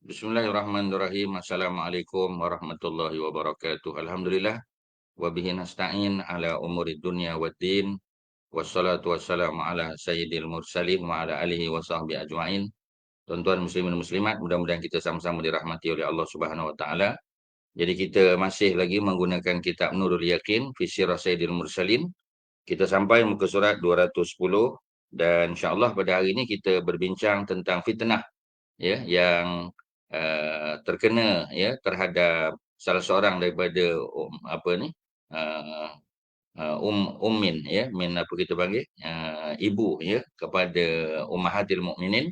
Bismillahirrahmanirrahim. Assalamualaikum warahmatullahi wabarakatuh. Alhamdulillah wa bihi nasta'in ala umuri dunya waddin. Wassalatu wassalamu ala sayyidil mursalin wa ala alihi wa sahbihi ajma'in. Tuan-tuan muslimin muslimat, mudah-mudahan kita sama-sama dirahmati oleh Allah Subhanahu wa taala. Jadi kita masih lagi menggunakan kitab Nurul Yakin fi Sirah Sayyidil Mursalin. Kita sampai muka surat 210 dan insya-Allah pada hari ini kita berbincang tentang fitnah, ya, yang terkena, ya, terhadap salah seorang daripada apa ni, uh, ummin, ya, min apa kita panggil, ibu, ya, kepada ummahatil mukminin,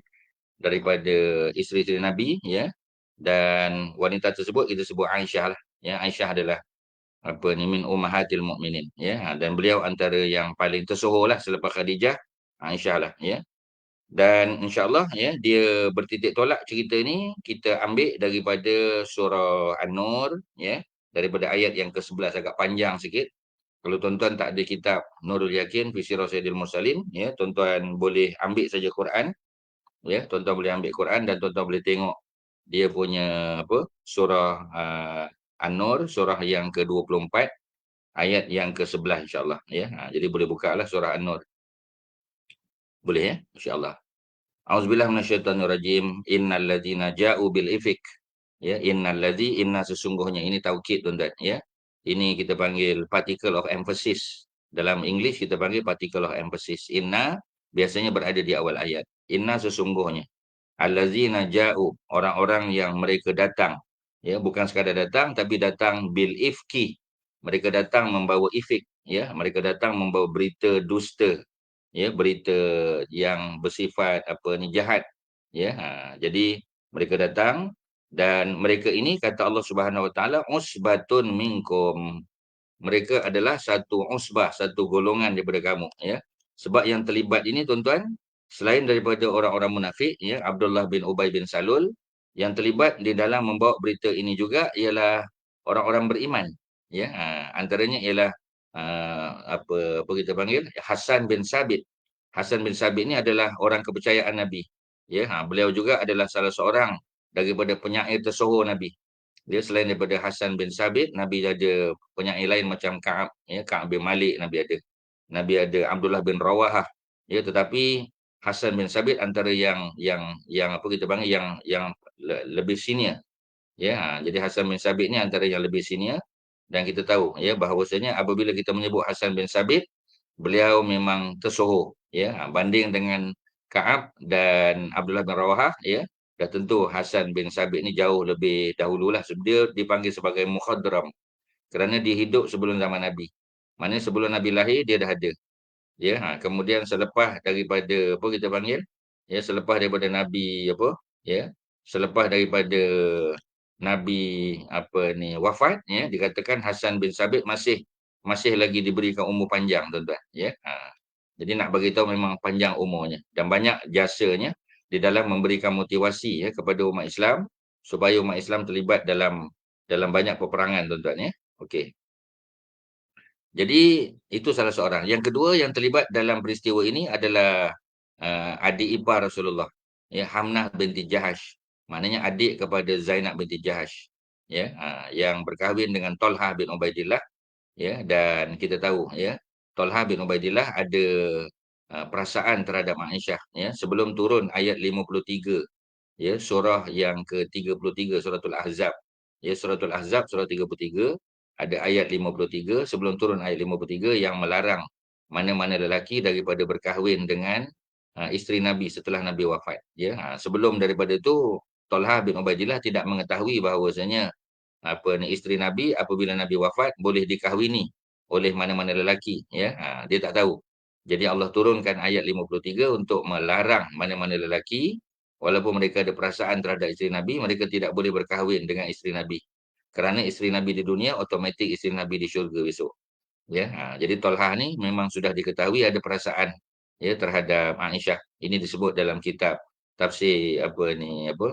daripada isteri-isteri Nabi, ya, dan wanita tersebut kita sebut Aisyah lah, ya. Aisyah adalah apa ni, min ummahatil mukminin, ya. Dan beliau antara yang paling tersohor lah selepas Khadijah, Aisyah lah, ya. Dan insya-Allah, ya, dia bertitik tolak cerita ni kita ambil daripada surah An-Nur, ya, daripada ayat yang ke-11, agak panjang sikit. Kalau tuan-tuan tak ada kitab Nurul Yakin fi Sirah Sayyidil Mursalin, ya, tuan-tuan boleh ambil saja Quran, ya, tuan-tuan boleh ambil Quran dan tuan-tuan boleh tengok dia punya apa, surah An-Nur, surah yang ke-24, ayat yang ke-11 insya-Allah, ya. Jadi boleh bukalah surah An-Nur. Boleh, ya? Insya-Allah. Auzubillahi minasyaitonirrajim. Innal ladzina ja'u bil ifk. Ya, innal ladzi, inna sesungguhnya, ini taukid tuan-tuan, ya. Ini kita panggil particle of emphasis. Dalam English kita panggil particle of emphasis. Inna biasanya berada di awal ayat. Inna sesungguhnya. Allazina ja'u, orang-orang yang mereka datang. Ya, bukan sekadar datang tapi datang bil ifki. Mereka datang membawa ifk, ya. Mereka datang membawa berita dusta, ya, berita yang bersifat apa ni, jahat, ya. Jadi mereka datang dan mereka ini kata Allah Subhanahu Wa Taala usbatun minkum, mereka adalah satu usbah, satu golongan daripada kamu, ya. Sebab yang terlibat ini tuan-tuan, selain daripada orang-orang munafik, ya, Abdullah bin Ubay bin Salul, yang terlibat di dalam membawa berita ini juga ialah orang-orang beriman, ya. Antaranya ialah apa apa kita panggil, Hasan bin Sabit. Hasan bin Sabit ini adalah orang kepercayaan Nabi, ya. Beliau juga adalah salah seorang daripada penyair tersohor Nabi. Dia selain daripada Hasan bin Sabit, Nabi ada penyair lain macam Ka'ab, ya, Ka'ab bin Malik Nabi ada. Nabi ada Abdullah bin Rawahah, ya. Tetapi Hasan bin Sabit antara yang apa kita panggil, yang lebih senior, ya. Jadi Hasan bin Sabit ni antara yang lebih senior dan kita tahu, ya, bahawasanya apabila kita menyebut Hasan bin Sabit, beliau memang tersohor, ya. Banding dengan Ka'ab dan Abdullah bin Rawahah, ya, dah tentu Hasan bin Sabit ni jauh lebih dahululah. Dia dipanggil sebagai mukhadram kerana dia hidup sebelum zaman Nabi. Maknanya sebelum Nabi lahir dia dah ada, ya. Kemudian selepas daripada apa kita panggil, ya, selepas daripada Nabi apa, ya, selepas daripada Nabi apa ni wafat, ya, dikatakan Hasan bin Sabit masih masih lagi diberikan umur panjang tuan-tuan, ya. Jadi nak bagi tahu memang panjang umurnya dan banyak jasanya di dalam memberikan motivasi, ya, kepada umat Islam supaya umat Islam terlibat dalam banyak peperangan tuan-tuan, ya. Okey. Jadi itu salah seorang. Yang kedua yang terlibat dalam peristiwa ini adalah adik ipar Rasulullah, ya, Hamnah binti Jahash. Maknanya adik kepada Zainab binti Jahash, ya, yang berkahwin dengan Talha bin Ubaidillah, ya. Dan kita tahu, ya, Talha bin Ubaidillah ada perasaan terhadap Aisyah, ya, sebelum turun ayat 53, ya, surah yang ke-33 suratul Ahzab, ya, suratul Ahzab surah 33 ada ayat 53, sebelum turun ayat 53 yang melarang mana-mana lelaki daripada berkahwin dengan isteri Nabi setelah Nabi wafat, ya. Sebelum daripada itu Talha bin Ubaidillah tidak mengetahui bahawasanya apa ni, isteri Nabi apabila Nabi wafat boleh dikahwini oleh mana-mana lelaki, ya. Dia tak tahu. Jadi Allah turunkan ayat 53 untuk melarang mana-mana lelaki, walaupun mereka ada perasaan terhadap isteri Nabi, mereka tidak boleh berkahwin dengan isteri Nabi. Kerana isteri Nabi di dunia, otomatik isteri Nabi di syurga besok, ya. Jadi Talha ni memang sudah diketahui ada perasaan, ya, terhadap Aisyah. Ini disebut dalam kitab tafsir apa ni apa,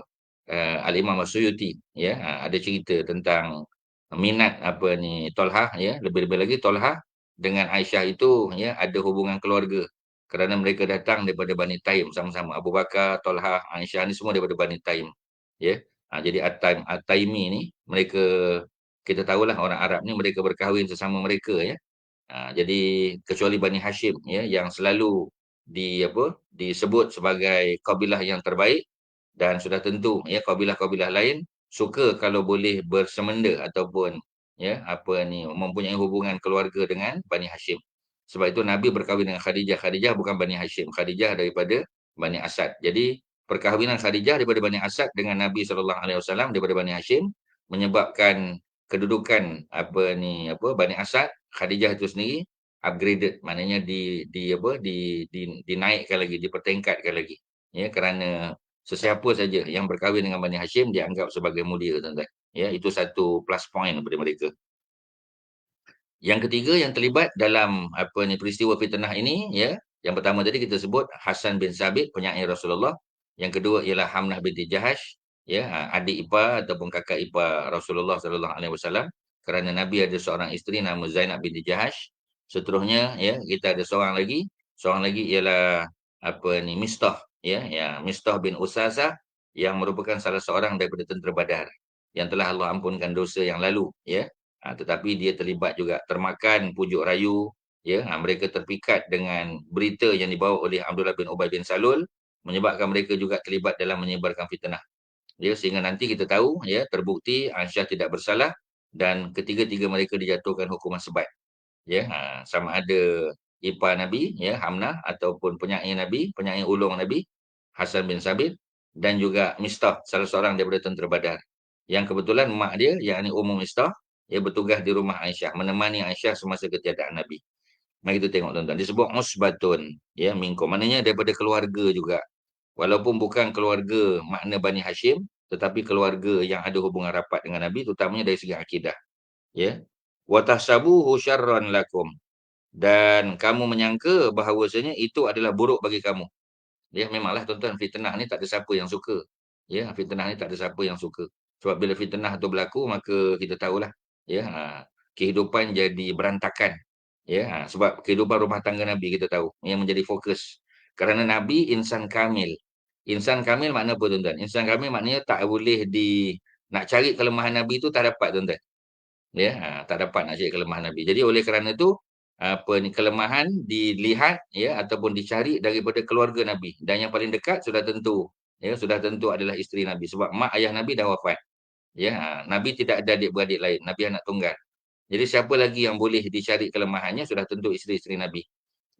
Al-Imam As-Suyuti, ya. Ada cerita tentang minat apa ni Talha, ya. Lebih-lebih lagi Talha dengan Aisyah itu, ya, ada hubungan keluarga kerana mereka datang daripada Bani Taim sama-sama. Abu Bakar, Talha, Aisyah ni semua daripada Bani Taim, ya. Jadi At-Taimi ni mereka, kita tahulah orang Arab ni mereka berkahwin sesama mereka ya. Jadi kecuali Bani Hashim ya yang selalu disebut sebagai kabilah yang terbaik, dan sudah tentu ya kabilah-kabilah lain suka kalau boleh bersemenda ataupun mempunyai hubungan keluarga dengan Bani Hashim. Sebab itu Nabi berkahwin dengan Khadijah. Khadijah bukan Bani Hashim. Khadijah daripada Bani Asad. Jadi perkahwinan Khadijah daripada Bani Asad dengan Nabi SAW daripada Bani Hashim menyebabkan kedudukan Bani Asad, Khadijah itu sendiri upgraded, maknanya dinaikkan lagi, dipertingkatkan lagi. Ya, kerana sesiapa saja yang berkahwin dengan Bani Hashim dianggap sebagai mulia, tuan-tuan. Ya, itu satu plus point kepada mereka. Yang ketiga yang terlibat dalam peristiwa fitnah ini ya, yang pertama tadi kita sebut Hasan bin Sabit, penyair Rasulullah. Yang kedua ialah Hamnah binti Jahash, ya, adik ipar ataupun kakak ipar Rasulullah sallallahu alaihi wasallam. Kerana Nabi ada seorang isteri nama Zainab binti Jahash. Seterusnya ya, kita ada seorang lagi ialah Mistah, Mistah bin Usasah, yang merupakan salah seorang daripada tentera Badar yang telah Allah ampunkan dosa yang lalu ya. Tetapi dia terlibat juga, termakan pujuk rayu ya. Mereka terpikat dengan berita yang dibawa oleh Abdullah bin Ubay bin Salul, menyebabkan mereka juga terlibat dalam menyebarkan fitnah ya, sehingga nanti kita tahu ya, terbukti Aisyah tidak bersalah dan ketiga-tiga mereka dijatuhkan hukuman sebat ya. Sama ada ipar Nabi ya, Hamnah, ataupun penyair Nabi, penyair ulung Nabi Hasan bin Sabit, dan juga Mistah, salah seorang daripada tentera Badar, yang kebetulan mak dia yakni Ummu Mistah ia bertugas di rumah Aisyah, menemani Aisyah semasa ketiadaan Nabi. Mari kita tengok tuan-tuan. Disebut usbatun ya minkum, maknanya daripada keluarga juga. Walaupun bukan keluarga makna Bani Hashim, tetapi keluarga yang ada hubungan rapat dengan Nabi, terutamanya dari segi akidah. Ya. Wa tahsabuhu syarran lakum, dan kamu menyangka bahawasanya itu adalah buruk bagi kamu. Ya, memanglah tuan-tuan, fitnah ni tak ada siapa yang suka. Ya, fitnah ni tak ada siapa yang suka. Sebab bila fitnah tu berlaku, maka kita tahulah ya, kehidupan jadi berantakan. Ya, sebab kehidupan rumah tangga Nabi kita tahu yang menjadi fokus. Kerana Nabi insan kamil. Insan kamil makna apa tuan-tuan? Insan kamil maknanya tak boleh nak cari kelemahan Nabi itu tak dapat tuan-tuan. Ya, tak dapat nak cari kelemahan Nabi. Jadi oleh kerana itu kelemahan dilihat ya ataupun dicari daripada keluarga Nabi, dan yang paling dekat sudah tentu adalah isteri Nabi, sebab mak ayah Nabi dah wafat ya. Nabi tidak ada adik-beradik lain, Nabi anak tunggal. Jadi siapa lagi yang boleh dicari kelemahannya? Sudah tentu isteri-isteri Nabi.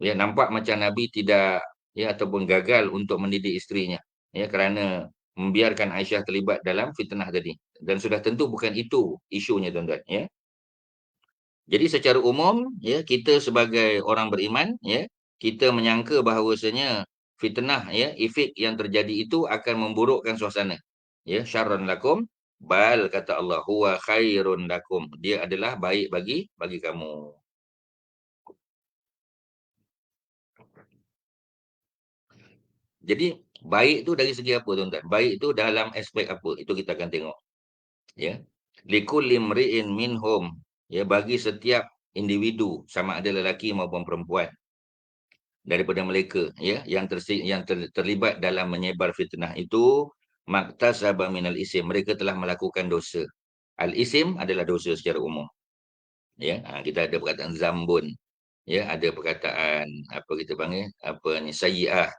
Ya, nampak macam Nabi tidak ya ataupun gagal untuk mendidik isterinya ya, kerana membiarkan Aisyah terlibat dalam fitnah tadi, dan sudah tentu bukan itu isunya tuan-tuan ya. Jadi secara umum ya, kita sebagai orang beriman ya, kita menyangka bahawasanya fitnah ya, efek yang terjadi itu akan memburukkan suasana. Ya, syarrun lakum, bal kata Allah huwa khairun lakum. Dia adalah baik bagi kamu. Jadi baik tu dari segi apa tuan-tuan? Baik tu dalam aspek apa? Itu kita akan tengok. Ya. Likulli mri'in minhum, ya, bagi setiap individu sama ada lelaki maupun perempuan daripada mereka ya yang terlibat dalam menyebar fitnah itu, maktasaba minal isim, mereka telah melakukan dosa. Al isim adalah dosa secara umum ya. Kita ada perkataan zambun ya, ada perkataan apa kita panggil sayyi'ah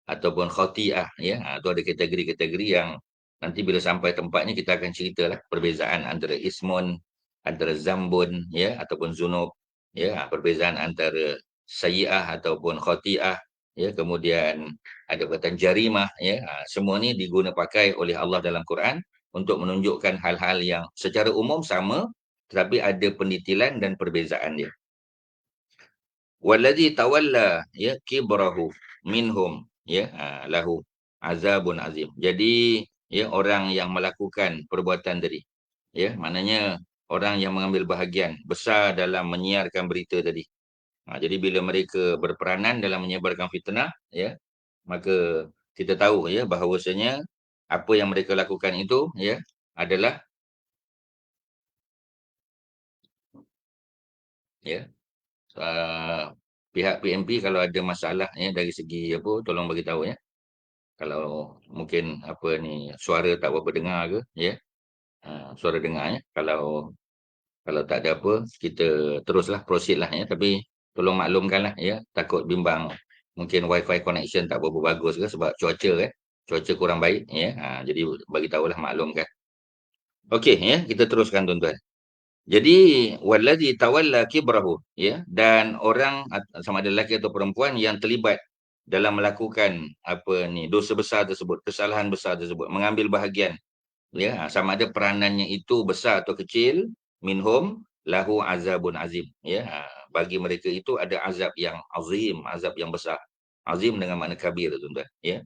ataupun khati'ah ya. Tu ada kategori-kategori yang nanti bila sampai tempatnya kita akan ceritalah perbezaan antara ismun, antara zambun ya ataupun zunub ya, perbezaan antara sayyi'ah ataupun khati'ah ya, kemudian ada perkataan jarimah ya. Semua ni diguna pakai oleh Allah dalam Quran untuk menunjukkan hal-hal yang secara umum sama, tetapi ada pendetilan dan perbezaan dia. Wallazi tawalla ya kibrahu minhum ya, lahu azabun azim. Jadi ya, orang yang melakukan perbuatan tadi ya, maknanya orang yang mengambil bahagian besar dalam menyiarkan berita tadi. Jadi bila mereka berperanan dalam menyebarkan fitnah ya, maka kita tahu ya bahawasanya apa yang mereka lakukan itu ya adalah ya, pihak PMP kalau ada masalah ya dari segi apa, tolong bagi tahu ya. Kalau mungkin suara tak berapa dengar ke, ya. Suara dengar ya. Kalau tak ada apa, kita teruslah proceed lah ya. Tapi tolong maklumkanlah ya, takut bimbang. Mungkin wifi connection tak berapa bagus ke sebab cuaca cuaca kurang baik ya. Jadi bagi tahulah, maklumkan. Okey ya, kita teruskan tuan-tuan. Jadi wallazi tawalla kibrahu ya, dan orang sama ada lelaki atau perempuan yang terlibat dalam melakukan dosa besar tersebut, kesalahan besar tersebut, mengambil bahagian ya, sama ada peranannya itu besar atau kecil, minhum lahu azabun azim ya. Bagi mereka itu ada azab yang azim, azab yang besar. Azim dengan makna kabir tuan-tuan ya.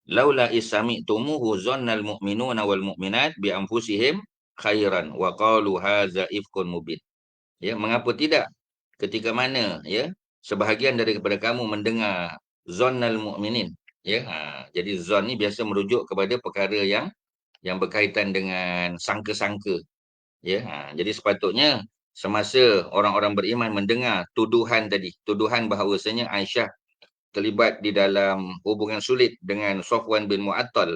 Laula isami'tumuhu zannal mu'minuna wal mu'minat bi anfusihim khairan wa qalu hadza ifkun mubin. Ya, mengapa tidak ketika mana ya sebahagian daripada kamu mendengar zannal mu'minin ya. Jadi zon ni biasa merujuk kepada perkara yang berkaitan dengan sangka-sangka ya. Jadi sepatutnya semasa orang-orang beriman mendengar tuduhan tadi, tuduhan bahawasanya Aisyah terlibat di dalam hubungan sulit dengan Safwan bin Mu'attal.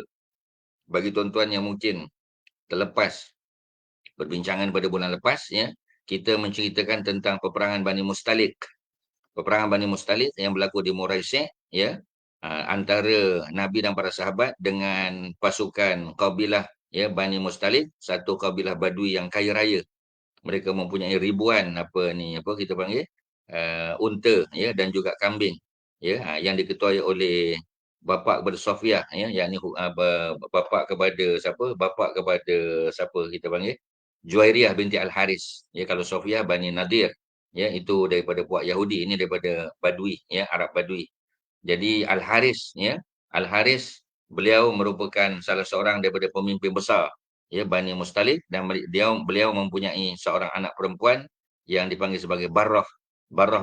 Bagi tuan-tuan yang mungkin terlepas perbincangan pada bulan lepas ya, kita menceritakan tentang peperangan Bani Mustalik. Peperangan Bani Mustalik yang berlaku di Muraisy ya, antara Nabi dan para sahabat dengan pasukan kabilah ya Bani Mustalik, satu kabilah Badui yang kaya raya. Mereka mempunyai ribuan apa kita panggil unta ya, dan juga kambing ya, yang diketuai oleh bapa kepada Sofiyah ya, yakni bapa kepada siapa kita panggil, Juwairiyah binti Al-Haris ya. Kalau Sofiyah Bani Nadir ya, itu daripada puak Yahudi, ini daripada Badui ya, Arab Badui. Jadi Al-Haris ya, Al-Haris beliau merupakan salah seorang daripada pemimpin besar ya Bani Mustalik, dan beliau mempunyai seorang anak perempuan yang dipanggil sebagai Barrah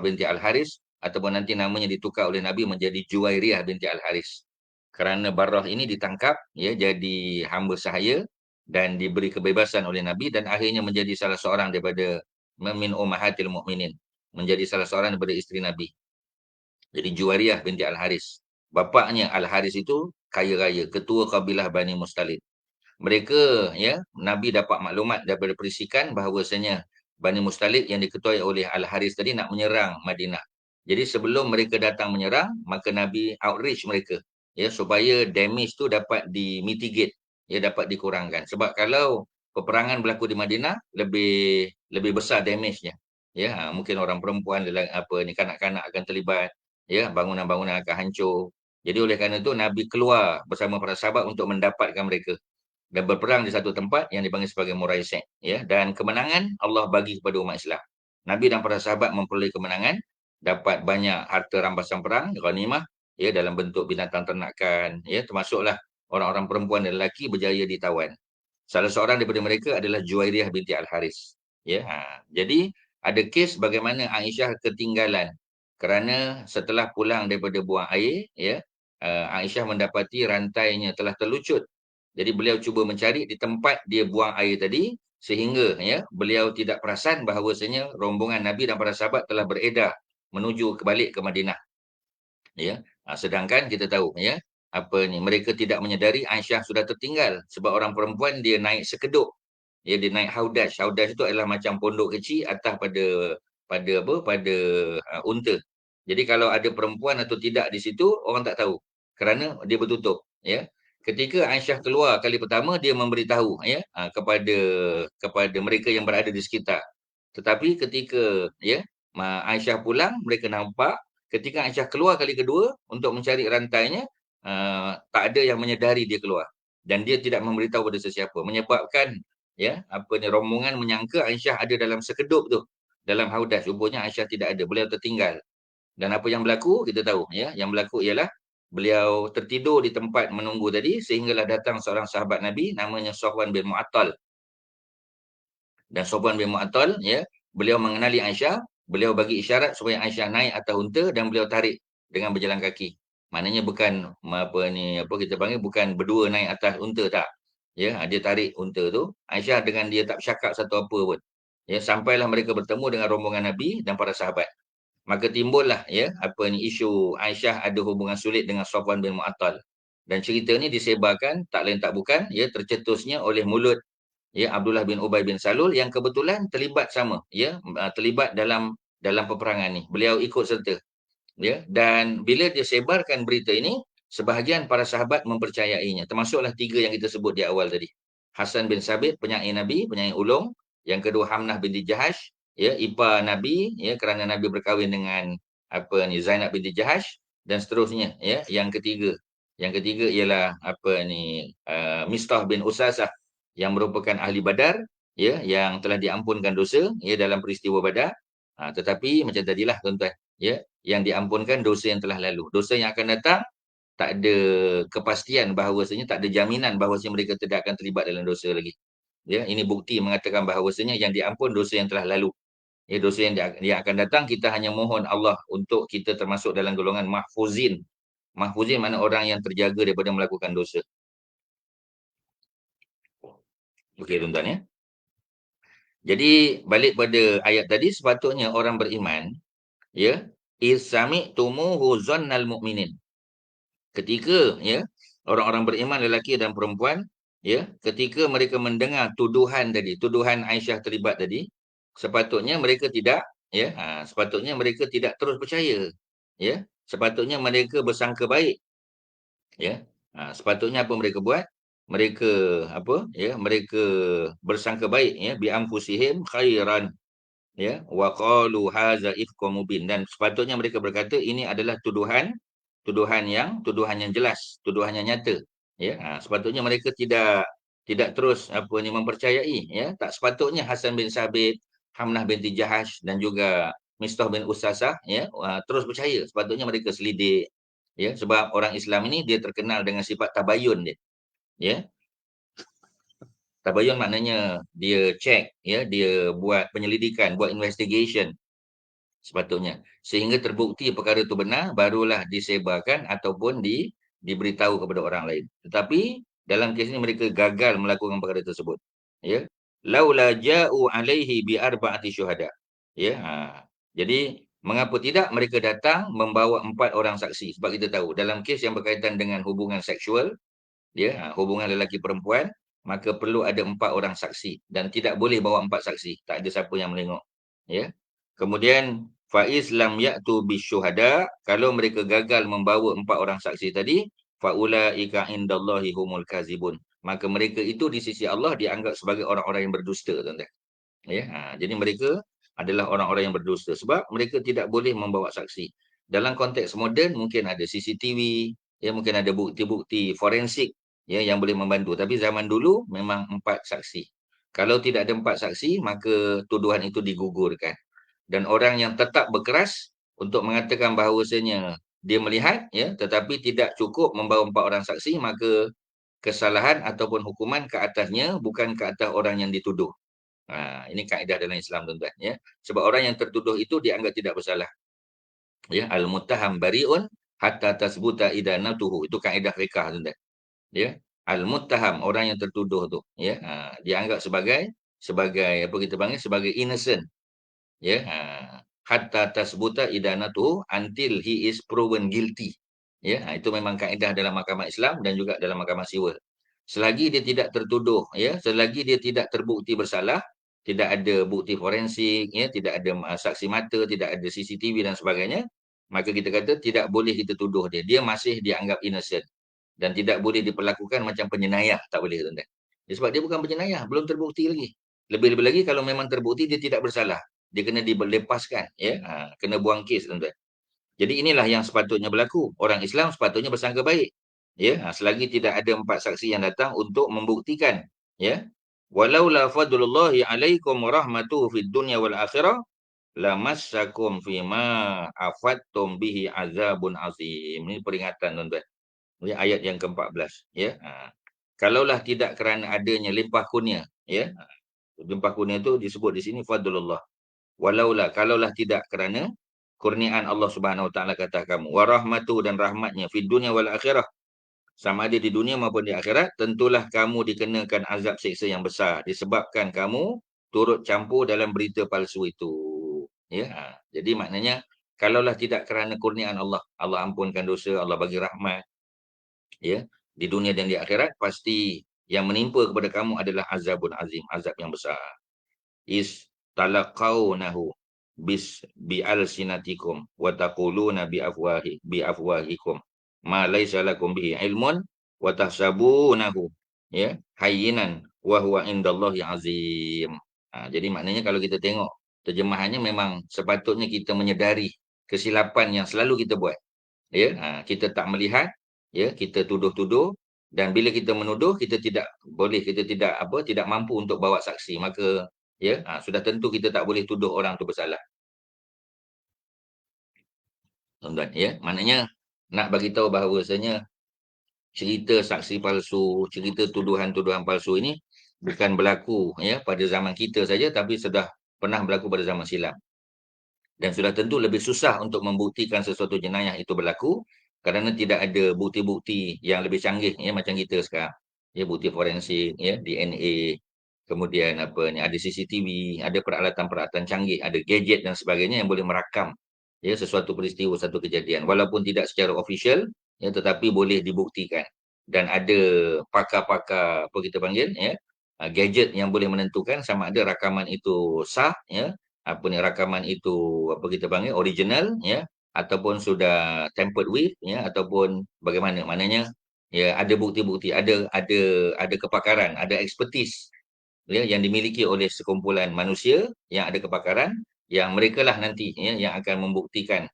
binti Al-Haris, ataupun nanti namanya ditukar oleh Nabi menjadi Juwairiyah binti Al-Haris. Kerana Barrah ini ditangkap ya jadi hamba sahaya dan diberi kebebasan oleh Nabi, dan akhirnya menjadi salah seorang daripada min ummahatil mukminin, menjadi salah seorang daripada isteri Nabi. Jadi Juwairiyah binti Al-Haris. Bapaknya Al-Haris itu kaya raya, ketua kabilah Bani Mustalik. Mereka ya, Nabi dapat maklumat daripada perisikan bahawasanya Bani Mustalik yang diketuai oleh Al-Haris tadi nak menyerang Madinah. Jadi sebelum mereka datang menyerang, maka Nabi outreach mereka ya, supaya damage tu dapat dimitigate ya, dapat dikurangkan. Sebab kalau peperangan berlaku di Madinah, lebih besar damage-nya. Ya, mungkin orang perempuan, kanak-kanak akan terlibat ya, bangunan-bangunan akan hancur. Jadi oleh kerana itu Nabi keluar bersama para sahabat untuk mendapatkan mereka dan berperang di satu tempat yang dipanggil sebagai Muraisy ya, dan kemenangan Allah bagi kepada umat Islam. Nabi dan para sahabat memperoleh kemenangan, dapat banyak harta rampasan perang, ghanimah ya, dalam bentuk binatang ternakan ya, termasuklah orang-orang perempuan dan lelaki berjaya ditawan. Salah seorang daripada mereka adalah Juwairiyah binti Al-Haris ya. Jadi ada kes bagaimana Aisyah ketinggalan kerana setelah pulang daripada buang air ya, Aisyah mendapati rantainya telah terlucut. Jadi beliau cuba mencari di tempat dia buang air tadi, sehingga ya beliau tidak perasan bahawasanya rombongan Nabi dan para sahabat telah beredar menuju balik ke Madinah ya. Sedangkan kita tahu ya, mereka tidak menyedari Aisyah sudah tertinggal, sebab orang perempuan dia naik sekeduk ya, dia naik haudash. Haudash itu adalah macam pondok kecil atas pada unta. Jadi kalau ada perempuan atau tidak di situ, orang tak tahu kerana dia bertutup ya. Ketika Aisyah keluar kali pertama, dia memberitahu ya, kepada mereka yang berada di sekitar. Tetapi ketika ya Aisyah pulang, mereka nampak ketika Aisyah keluar kali kedua untuk mencari rantainya, tak ada yang menyedari dia keluar, dan dia tidak memberitahu pada sesiapa, menyebabkan ya rombongan menyangka Aisyah ada dalam sekedup tu, dalam haudas. Rupanya Aisyah tidak ada, beliau tertinggal. Dan apa yang berlaku kita tahu ya, yang berlaku ialah beliau tertidur di tempat menunggu tadi, sehinggalah datang seorang sahabat Nabi namanya Safwan bin Mu'attal. Dan Safwan bin Mu'attal ya, beliau mengenali Aisyah, beliau bagi isyarat supaya Aisyah naik atas unta dan beliau tarik dengan berjalan kaki. Maknanya bukan kita panggil, bukan berdua naik atas unta, tak. Ya, dia tarik unta tu, Aisyah dengan dia tak bercakap satu apa pun. Ya, sampailah mereka bertemu dengan rombongan Nabi dan para sahabat. Maka timbullah isu Aisyah ada hubungan sulit dengan Safwan bin Mu'attal. Dan cerita ni disebarkan tak lain tak bukan tercetusnya oleh mulut Abdullah bin Ubay bin Salul yang kebetulan terlibat sama terlibat dalam peperangan ni. Beliau ikut serta dan bila dia sebarkan berita ini, sebahagian para sahabat mempercayainya, termasuklah 3 yang kita sebut di awal tadi. Hasan bin Sabit, penyair Nabi, penyair ulung. Yang kedua Hamnah binti Jahash, ipar Nabi, kerana Nabi berkahwin dengan Zainab binti Jahash, dan seterusnya. Yang ketiga ialah Mistah bin Usasah, yang merupakan ahli Badar, yang telah diampunkan dosa dalam peristiwa Badar. Tetapi macam tadilah tuan-tuan, yang diampunkan dosa yang telah lalu. Dosa yang akan datang tak ada kepastian bahawasanya, tak ada jaminan bahawasanya mereka tidak akan terlibat dalam dosa lagi. Ini bukti mengatakan bahawasanya yang diampun dosa yang telah lalu. Dosa yang akan datang, kita hanya mohon Allah untuk kita termasuk dalam golongan mahfuzin. Mahfuzin mana orang yang terjaga daripada melakukan dosa. Okey tuan-tuan Jadi balik pada ayat tadi, sepatutnya orang beriman Isami'tumuhu zannal mu'minin. Ketika orang-orang beriman lelaki dan perempuan ketika mereka mendengar tuduhan tadi, tuduhan Aisyah terlibat tadi, sepatutnya mereka tidak sepatutnya mereka tidak terus percaya. Sepatutnya mereka bersangka baik. Sepatutnya apa mereka buat? Mereka mereka bersangka baik bi anfusihim khairan wa qalu hadza ifkum mubin, dan sepatutnya mereka berkata ini adalah tuduhan yang jelas, tuduhan yang nyata. Sepatutnya mereka tidak terus mempercayai. Tak sepatutnya Hasan bin Sabit, Hamnah binti Jahash dan juga Mistah bin Usasah terus percaya. Sepatutnya mereka selidik. Sebab orang Islam ini dia terkenal dengan sifat tabayun dia. Tabayun maknanya dia cek, dia buat penyelidikan, buat investigation sepatutnya. Sehingga terbukti perkara itu benar, barulah disebarkan ataupun diberitahu kepada orang lain. Tetapi dalam kes ini mereka gagal melakukan perkara tersebut. Laula ja'u alaihi bi arba'ati syuhada. Jadi mengapa tidak mereka datang membawa 4 orang saksi? Sebab kita tahu dalam kes yang berkaitan dengan hubungan seksual, hubungan lelaki perempuan, maka perlu ada 4 orang saksi dan tidak boleh bawa 4 saksi. Tak ada siapa yang menengok. Kemudian faiz lam ya'tu bisyuhada, kalau mereka gagal membawa 4 orang saksi tadi, faulaika indallahi humul kazibun, maka mereka itu di sisi Allah dianggap sebagai orang-orang yang berdusta, tuan-tuan. Jadi mereka adalah orang-orang yang berdusta sebab mereka tidak boleh membawa saksi. Dalam konteks moden mungkin ada CCTV, mungkin ada bukti-bukti forensik yang boleh membantu, tapi zaman dulu memang 4 saksi. Kalau tidak ada 4 saksi, maka tuduhan itu digugurkan. Dan orang yang tetap berkeras untuk mengatakan bahawasanya dia melihat tetapi tidak cukup membawa 4 orang saksi, maka kesalahan ataupun hukuman ke atasnya, bukan ke atas orang yang dituduh. Ini kaedah dalam Islam, tuan-tuan. Sebab orang yang tertuduh itu dianggap tidak bersalah. Al-muttaham bari'un hatta tasbuta idanatuhu. Itu kaedah fiqh, tuan-tuan. Al-muttaham, orang yang tertuduh tu dianggap sebagai apa kita panggil, sebagai innocent. Hatta tasbuta idanatuhu, until he is proven guilty. Itu memang kaedah dalam mahkamah Islam dan juga dalam mahkamah sivil. Selagi dia tidak tertuduh, selagi dia tidak terbukti bersalah, tidak ada bukti forensik, tidak ada saksi mata, tidak ada CCTV dan sebagainya, maka kita kata tidak boleh kita tuduh dia. Dia masih dianggap innocent dan tidak boleh diperlakukan macam penjenayah, tak boleh, tuan-tuan. Sebab dia bukan penjenayah, belum terbukti lagi. Lebih-lebih lagi kalau memang terbukti dia tidak bersalah, dia kena dilepaskan, kena buang kes, tuan-tuan. Jadi inilah yang sepatutnya berlaku. Orang Islam sepatutnya bersangka baik. Selagi tidak ada 4 saksi yang datang untuk membuktikan. Walau la fadlullahi alaikum wa rahmatuhu fid dunya wal akhirah lamassakum fima afattum bihi azabun azim. Ini peringatan, tuan-tuan. Ayat yang ke-14. Kalaulah tidak kerana adanya limpah kurnia, limpah kurnia itu disebut di sini fadlullah. Walaulah, kalaulah tidak kerana kurniaan Allah Subhanahu Wa Taala kata kamu, wa rahmatu, dan rahmatnya, fid dunya wal akhirah, sama ada di dunia maupun di akhirat, tentulah kamu dikenakan azab siksa yang besar disebabkan kamu turut campur dalam berita palsu itu. Jadi maknanya Kalaulah tidak kerana kurniaan Allah, Allah ampunkan dosa, Allah bagi rahmat, ya, di dunia dan di akhirat, pasti yang menimpa kepada kamu adalah azabun azim, azab yang besar. Is talaqawnahu bi alsinatikum wa taquluna bi afwahikum ma laysa lakum bihi ilmun wa tahsabunahu, ya, hayyinan wa huwa indallahi azim. Jadi maknanya kalau kita tengok terjemahannya, memang sepatutnya kita menyedari kesilapan yang selalu kita buat, ya. Kita tak melihat, ya, kita tuduh-tuduh, dan bila kita menuduh, kita tidak boleh, kita tidak mampu untuk bawa saksi, maka, ya, sudah tentu kita tak boleh tuduh orang tu bersalah, tuan-tuan, ya. Maknanya nak bagi tahu bahawasanya cerita saksi palsu, cerita tuduhan-tuduhan palsu ini bukan berlaku, ya, pada zaman kita saja, tapi sudah pernah berlaku pada zaman silam. Dan sudah tentu lebih susah untuk membuktikan sesuatu jenayah itu berlaku kerana tidak ada bukti-bukti yang lebih canggih, ya, macam kita sekarang. Ya, bukti forensik, ya, DNA, kemudian ada CCTV, ada peralatan-peralatan canggih, ada gadget dan sebagainya yang boleh merakam, ya, sesuatu peristiwa, satu kejadian, walaupun tidak secara official, ya, tetapi boleh dibuktikan. Dan ada pakar-pakar, apa kita panggil, ya, gadget yang boleh menentukan sama ada rakaman itu sah, ya, rakaman itu, apa kita panggil, original, ya, ataupun sudah tampered with, ya, ataupun bagaimana. Maknanya, ya, ada bukti-bukti, ada kepakaran, ada expertise, ya, yang dimiliki oleh sekumpulan manusia yang ada kepakaran, yang mereka lah nanti, ya, yang akan membuktikan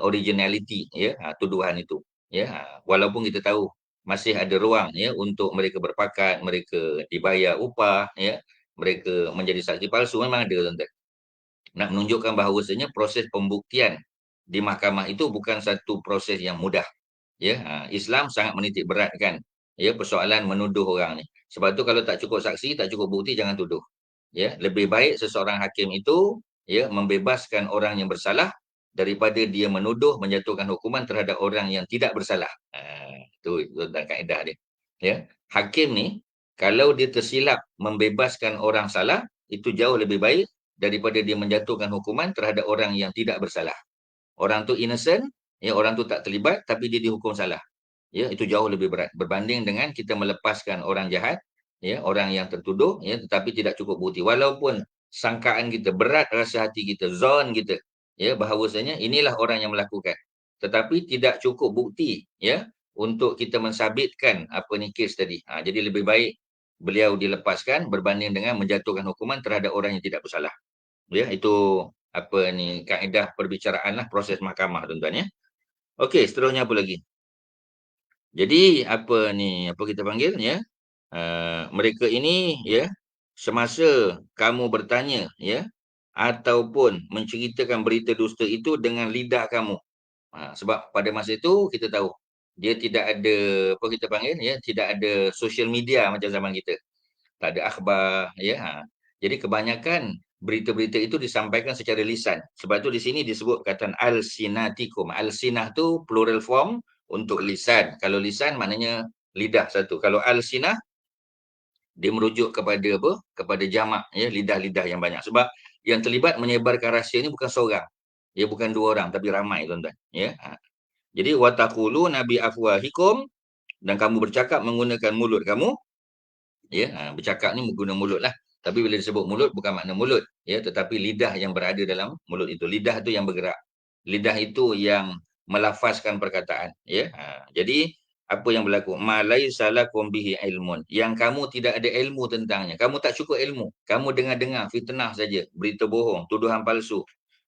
originality, ya, tuduhan itu, ya. Walaupun kita tahu masih ada ruang, ya, untuk mereka berpakat, mereka dibayar upah, ya, mereka menjadi saksi palsu, memang ada, tuan-tuan. Nak menunjukkan bahawasanya proses pembuktian di mahkamah itu bukan satu proses yang mudah, ya. Islam sangat menitik beratkan, ya, persoalan menuduh orang ni. Sebab tu kalau tak cukup saksi, tak cukup bukti, jangan tuduh, ya. Lebih baik seseorang hakim itu, ya, membebaskan orang yang bersalah daripada dia menuduh, menjatuhkan hukuman terhadap orang yang tidak bersalah. Itu tentang kaedah dia, ya. Hakim ni kalau dia tersilap membebaskan orang salah, itu jauh lebih baik daripada dia menjatuhkan hukuman terhadap orang yang tidak bersalah. Orang tu innocent, ya, orang tu tak terlibat, tapi dia dihukum salah. Ya, itu jauh lebih berat berbanding dengan kita melepaskan orang jahat, ya, orang yang tertuduh, ya, tetapi tidak cukup bukti. Walaupun sangkaan kita berat, rasa hati kita, zon kita, ya, bahawasanya inilah orang yang melakukan, tetapi tidak cukup bukti, ya, untuk kita mensabitkan kes tadi. Jadi lebih baik beliau dilepaskan berbanding dengan menjatuhkan hukuman terhadap orang yang tidak bersalah. Ya, itu kaedah perbicaraan lah, proses mahkamah, tuan-tuan, ya. Okey, seterusnya apa lagi? Jadi apa kita panggil, ya, mereka ini, ya, semasa kamu bertanya, ya, ataupun menceritakan berita dusta itu dengan lidah kamu. Sebab pada masa itu kita tahu dia tidak ada, apa kita panggil, ya, tidak ada social media macam zaman kita. Tak ada akhbar, ya. Jadi kebanyakan berita-berita itu disampaikan secara lisan. Sebab tu di sini disebut perkataan alsinatikum. Alsinah tu plural form untuk lisan. Kalau lisan maknanya lidah satu. Kalau alsinah, dia merujuk kepada apa? Kepada jamak, ya, lidah-lidah yang banyak. Sebab yang terlibat menyebarkan rahsia ni bukan seorang. Ya, bukan dua orang, tapi ramai, tuan-tuan, ya. Jadi wataqulu nabi afwahikum, dan kamu bercakap menggunakan mulut kamu, ya. Bercakap ni menggunakan mulut lah. Tapi bila disebut mulut, bukan makna mulut, ya, tetapi lidah yang berada dalam mulut itu. Lidah itu yang bergerak. Lidah itu yang melafazkan perkataan, ya. Jadi apa yang berlaku? Ma laisa lakum bihi ilmun. Yang kamu tidak ada ilmu tentangnya. Kamu tak cukup ilmu. Kamu dengar-dengar fitnah saja, berita bohong, tuduhan palsu.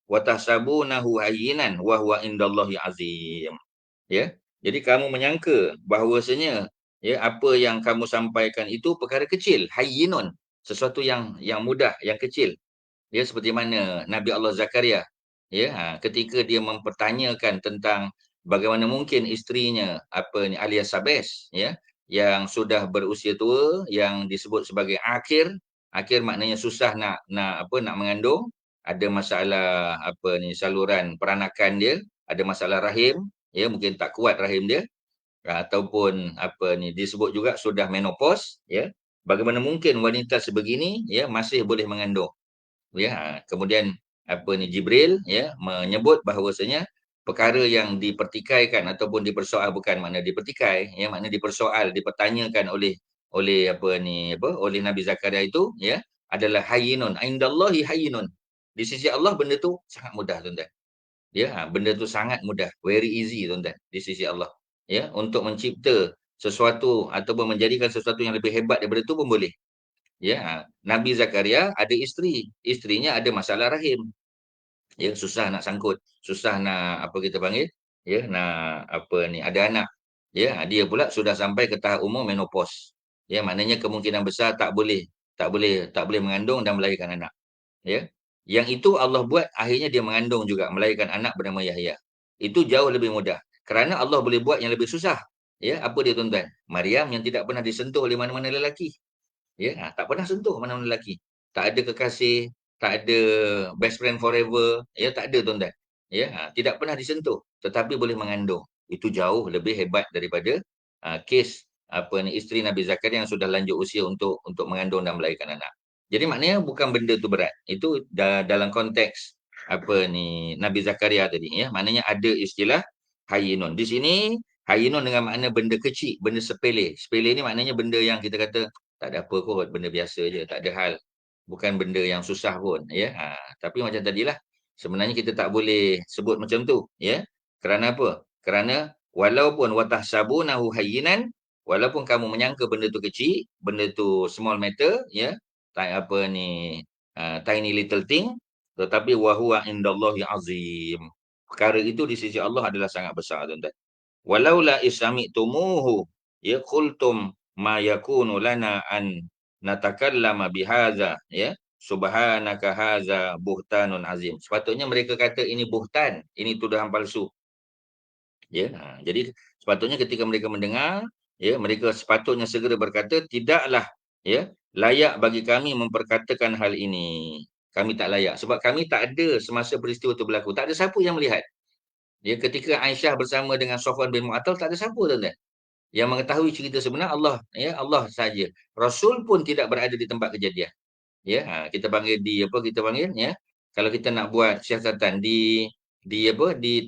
Wa tahsabunahu hayyinan wa huwa indallahi azim. Ya. Jadi kamu menyangka bahawasanya, ya, apa yang kamu sampaikan itu perkara kecil, hayyinun, sesuatu yang mudah, yang kecil. Ya, seperti mana Nabi Allah Zakaria, ya, ketika dia mempertanyakan tentang bagaimana mungkin isterinya alias Sabes, ya, yang sudah berusia tua, yang disebut sebagai akhir. Akhir maknanya susah nak mengandung, ada masalah saluran peranakan dia, ada masalah rahim, ya, mungkin tak kuat rahim dia, ataupun disebut juga sudah menopause, ya. Bagaimana mungkin wanita sebegini, ya, masih boleh mengandung, ya. Kemudian Jibril ya menyebut bahawasanya perkara yang dipertikaikan ataupun dipersoal, bukan makna dipertikai ya, makna dipersoal, dipertanyakan oleh Nabi Zakaria itu ya adalah hayyinun indallahi hayyinun. Di sisi Allah benda tu sangat mudah, tuan-tuan. Ya, benda tu sangat mudah, very easy, tuan-tuan, di sisi Allah. Ya, untuk mencipta sesuatu ataupun menjadikan sesuatu yang lebih hebat daripada itu pun boleh. Ya, Nabi Zakaria ada isteri, isterinya ada masalah rahim. Ya, susah nak sangkut, susah nak apa kita panggil, ya, nak ada anak. Ya, dia pula sudah sampai ke tahap umur menopause. Ya, maknanya kemungkinan besar tak boleh mengandung dan melahirkan anak. Ya. Yang itu Allah buat, akhirnya dia mengandung juga, melahirkan anak bernama Yahya. Itu jauh lebih mudah. Kerana Allah boleh buat yang lebih susah. Ya, apa dia, tuan-tuan? Maryam yang tidak pernah disentuh oleh mana-mana lelaki. Ya, tak pernah sentuh mana-mana lelaki. Tak ada kekasih, tak ada best friend forever, ya, tak ada, tuan-tuan. Ya, tidak pernah disentuh tetapi boleh mengandung. Itu jauh lebih hebat daripada kes isteri Nabi Zakaria yang sudah lanjut usia untuk mengandung dan melahirkan anak. Jadi maknanya bukan benda tu berat. Itu dalam konteks Nabi Zakaria tadi ya. Maknanya ada istilah hayyinun. Di sini hayyinun dengan makna benda kecil, benda sepele. Sepele ni maknanya benda yang kita kata tak ada apa kot, benda biasa je, tak ada hal. Bukan benda yang susah pun ya. Tapi macam tadilah, sebenarnya kita tak boleh sebut macam tu ya. Kerana apa? Kerana walaupun watahsabunahu hayyinan, walaupun kamu menyangka benda tu kecil, benda tu small matter ya, tak tiny little thing, tetapi wahuwa indallahi azim. Perkara itu di sisi Allah adalah sangat besar, tuan-tuan. Walaula isami'tumuhu ya qultum ma yakunu lana an natakallama bihadza ya subhanaka hadza buhtanun azim. Sepatutnya mereka kata ini buhtan, ini tuduhan palsu. Ya, jadi sepatutnya ketika mereka mendengar, ya, mereka sepatutnya segera berkata, tidaklah ya layak bagi kami memperkatakan hal ini. Kami tak layak sebab kami tak ada semasa peristiwa itu berlaku. Tak ada siapa yang melihat. Ya, ketika Aisyah bersama dengan Safwan bin Mu'attal, tak ada siapa, tuan-tuan. Yang mengetahui cerita sebenar Allah, ya, Allah saja. Rasul pun tidak berada di tempat kejadian. Ya, kita panggil kita panggil ya. Kalau kita nak buat siasatan di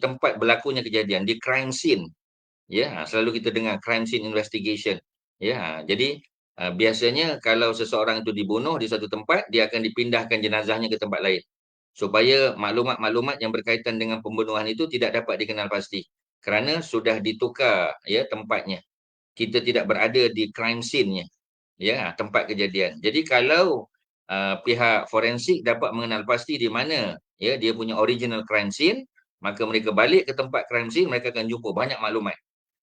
tempat berlakunya kejadian, di crime scene. Ya, selalu kita dengar crime scene investigation. Ya, jadi biasanya kalau seseorang itu dibunuh di satu tempat, dia akan dipindahkan jenazahnya ke tempat lain. Supaya maklumat-maklumat yang berkaitan dengan pembunuhan itu tidak dapat dikenal pasti. Kerana sudah ditukar ya tempatnya. Kita tidak berada di crime scene-nya. Ya, tempat kejadian. Jadi kalau pihak forensik dapat mengenal pasti di mana ya dia punya original crime scene, maka mereka balik ke tempat crime scene, mereka akan jumpa banyak maklumat.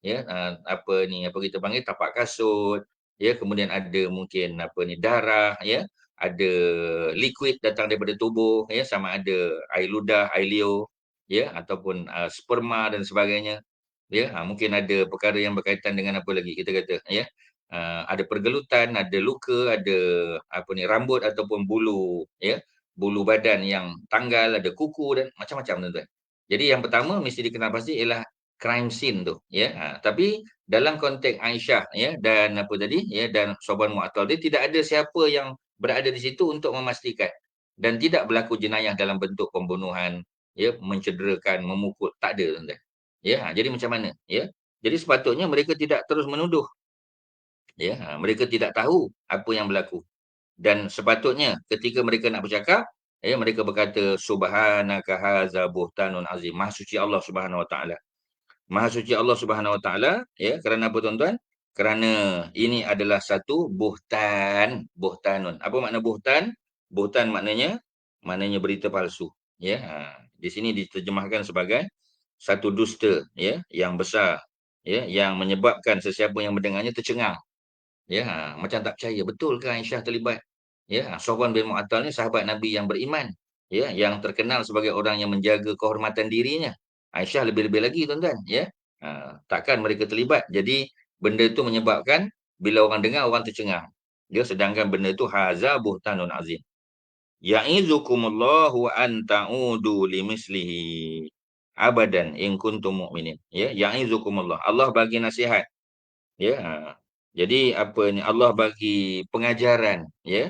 Ya, apa kita panggil tapak kasut, ya, kemudian ada mungkin darah, ya, ada liquid datang daripada tubuh, ya, sama ada air ludah, air liur, ya, ataupun sperma dan sebagainya. Ya, mungkin ada perkara yang berkaitan dengan apa lagi kita kata, ya. Ada pergelutan, ada luka, ada rambut ataupun bulu, ya, bulu badan yang tanggal, ada kuku dan macam-macam, tuan-tuan. Jadi yang pertama mesti dikenal pasti ialah crime scene tu, ya. Tapi dalam konteks Aisyah ya dan dan Safwan Mu'attal, dia tidak ada siapa yang berada di situ untuk memastikan, dan tidak berlaku jenayah dalam bentuk pembunuhan, ya, mencederakan, memukul, tak ada, tuan-tuan. Ya, jadi macam mana? Ya. Jadi sepatutnya mereka tidak terus menuduh. Ya, mereka tidak tahu apa yang berlaku. Dan sepatutnya ketika mereka nak bercakap, ya, mereka berkata subhanaka haza buhtanun azim. Maha suci Allah Subhanahu Wa Taala. Maha suci Allah Subhanahu Wa Taala, ya, kerana apa, tuan-tuan? Kerana ini adalah satu buhtan, buhtanun. Apa makna buhtan? Buhtan maknanya berita palsu, ya. Di sini diterjemahkan sebagai satu dusta, ya, yang besar, ya, yang menyebabkan sesiapa yang mendengarnya tercengang. Ya, macam tak percaya, betul ke Aisyah terlibat? Ya, Safwan bin Mu'attal ni sahabat Nabi yang beriman, ya, yang terkenal sebagai orang yang menjaga kehormatan dirinya. Aisyah lebih-lebih lagi, tuan-tuan, ya. Takkan mereka terlibat. Jadi benda itu menyebabkan bila orang dengar, orang tercengang. Ya, sedangkan benda itu haza buhtanun azim. Ya'izukumullahu an ta'udu limislihi abadan in kuntum mu'minin. Ya, ya'izukumullah. Allah bagi nasihat. Ya. Jadi Allah bagi pengajaran, ya,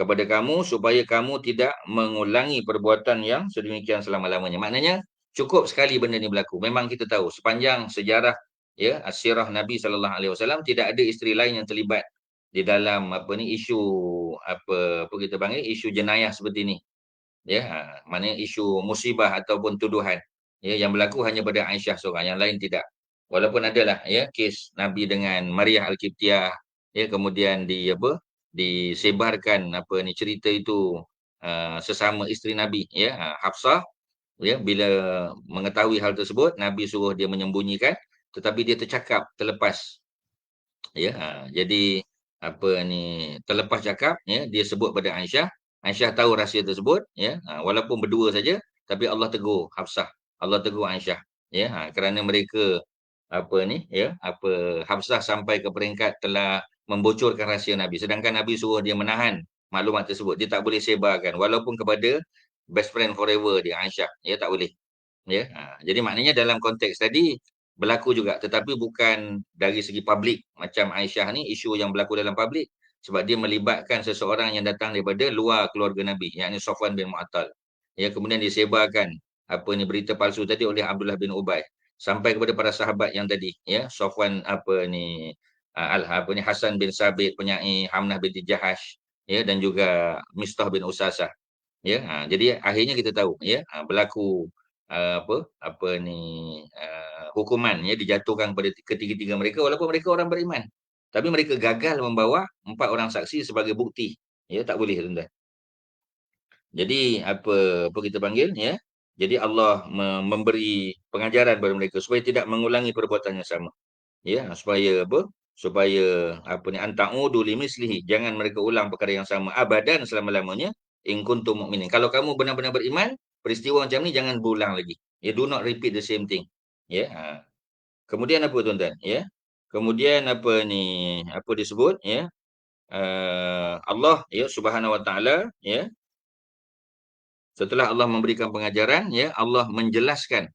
kepada kamu supaya kamu tidak mengulangi perbuatan yang sedemikian selama-lamanya. Maknanya cukup sekali benda ni berlaku. Memang kita tahu sepanjang sejarah ya sirah Nabi sallallahu alaihi wasallam tidak ada isteri lain yang terlibat di dalam isu apa kita panggil isu jenayah seperti ni. Ya, maknanya isu musibah ataupun tuduhan. Ya, yang berlaku hanya pada Aisyah seorang, yang lain tidak. Walaupun adalah ya kes Nabi dengan Maria Al-Qibtiyah, ya kemudian disebarkan cerita itu sesama isteri Nabi ya, Hafsah ya bila mengetahui hal tersebut Nabi suruh dia menyembunyikan tetapi dia tercakap terlepas ya jadi terlepas cakap ya dia sebut pada Aisyah. Aisyah tahu rahsia tersebut ya walaupun berdua saja tapi Allah tegur Hafsah, Allah tegur Aisyah ya kerana mereka Hafsah sampai ke peringkat telah membocorkan rahsia Nabi sedangkan Nabi suruh dia menahan maklumat tersebut, dia tak boleh sebarkan walaupun kepada best friend forever dia Aisyah ya tak boleh ya jadi maknanya dalam konteks tadi berlaku juga tetapi bukan dari segi publik macam Aisyah ni isu yang berlaku dalam publik sebab dia melibatkan seseorang yang datang daripada luar keluarga Nabi yakni Safwan bin Mu'attal ya kemudian disebarkan berita palsu tadi oleh Abdullah bin Ubay sampai kepada para sahabat yang tadi ya Safwan Hasan bin Sabit penyair Hamnah binti Jahash ya dan juga Mistah bin Usasah ya jadi akhirnya kita tahu ya berlaku hukuman ya dijatuhkan kepada ketiga-tiga mereka walaupun mereka orang beriman tapi mereka gagal membawa 4 orang saksi sebagai bukti ya tak boleh tuan-tuan. Jadi apa kita panggil ya jadi Allah memberi pengajaran kepada mereka supaya tidak mengulangi perbuatan yang sama ya supaya antaudu limislihi jangan mereka ulang perkara yang sama abadan selama-lamanya in kuntum mukminin. Kalau kamu benar-benar beriman peristiwa macam ni jangan berulang lagi ya do not repeat the same thing ya kemudian apa tuan-tuan ya kemudian apa disebut ya Allah ya Subhanahu wa taala ya setelah Allah memberikan pengajaran ya Allah menjelaskan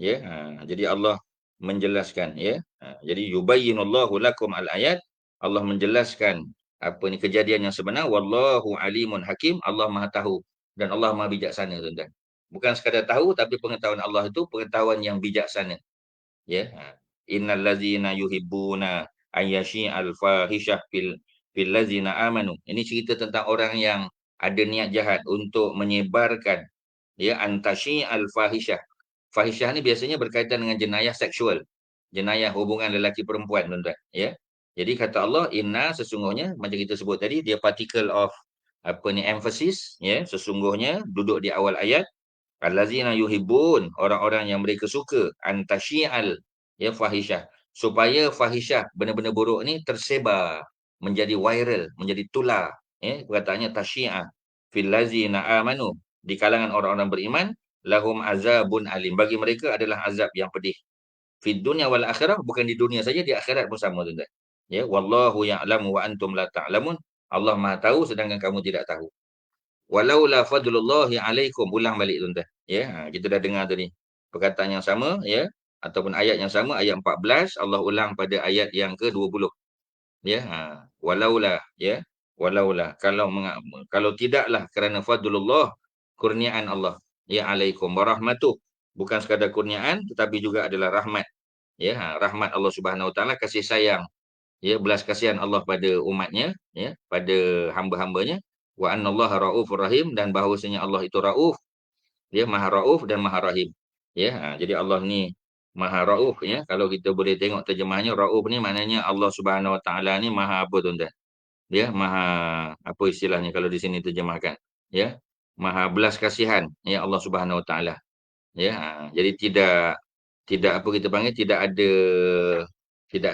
ya jadi Allah menjelaskan ya jadi yubayyinullahu lakum al-ayat Allah menjelaskan kejadian yang sebenar wallahu alimun hakim Allah Maha tahu dan Allah Maha bijaksana tuan-tuan bukan sekadar tahu tapi pengetahuan Allah itu pengetahuan yang bijaksana ya innal ladzina yuhibbuna ayyashi'al fahishah fil ladzina amanu ini cerita tentang orang yang ada niat jahat untuk menyebarkan ya antasyi'al fahishah. Fahishah ni biasanya berkaitan dengan jenayah seksual, jenayah hubungan lelaki perempuan tuan-tuan ya jadi kata Allah inna sesungguhnya macam kita sebut tadi dia particle of emphasis ya sesungguhnya duduk di awal ayat allazina yuhibbun orang-orang yang mereka suka antasyi'al ya fahishah supaya fahishah benda-benda buruk ni tersebar menjadi viral menjadi tular ya perkataannya tasyi'ah fil ladzina amanu di kalangan orang-orang beriman lahum azabun alim bagi mereka adalah azab yang pedih fid dunya wal akhirah bukan di dunia saja di akhirat pun sama tuan-tuan ya wallahu ya'lamu wa antum la ta'lamun Allah Maha tahu sedangkan kamu tidak tahu walaula fadlullahi alaikum ulang balik tuan-tuan ya kita dah dengar tadi perkataan yang sama ya ataupun ayat yang sama ayat 14 Allah ulang pada ayat yang ke-20 ya walaula ya walaula kalau tidaklah kerana fadlullah kurniaan Allah ya alaikum warahmatuh bukan sekadar kurniaan tetapi juga adalah rahmat ya rahmat Allah Subhanahu wa taala kasih sayang ya belas kasihan Allah pada umatnya ya pada hamba-hambanya wa annallaha raufur rahim dan bahawasanya Allah itu rauf ya maha rauf dan maha rahim ya jadi Allah ni maha rauf ya kalau kita boleh tengok terjemahannya rauf ni maknanya Allah Subhanahu wa taala ni maha apa tuan-tuan ya maha apa istilahnya kalau di sini terjemahkan ya maha belas kasihan ya Allah Subhanahu wa taala ya jadi tidak apa kita panggil tidak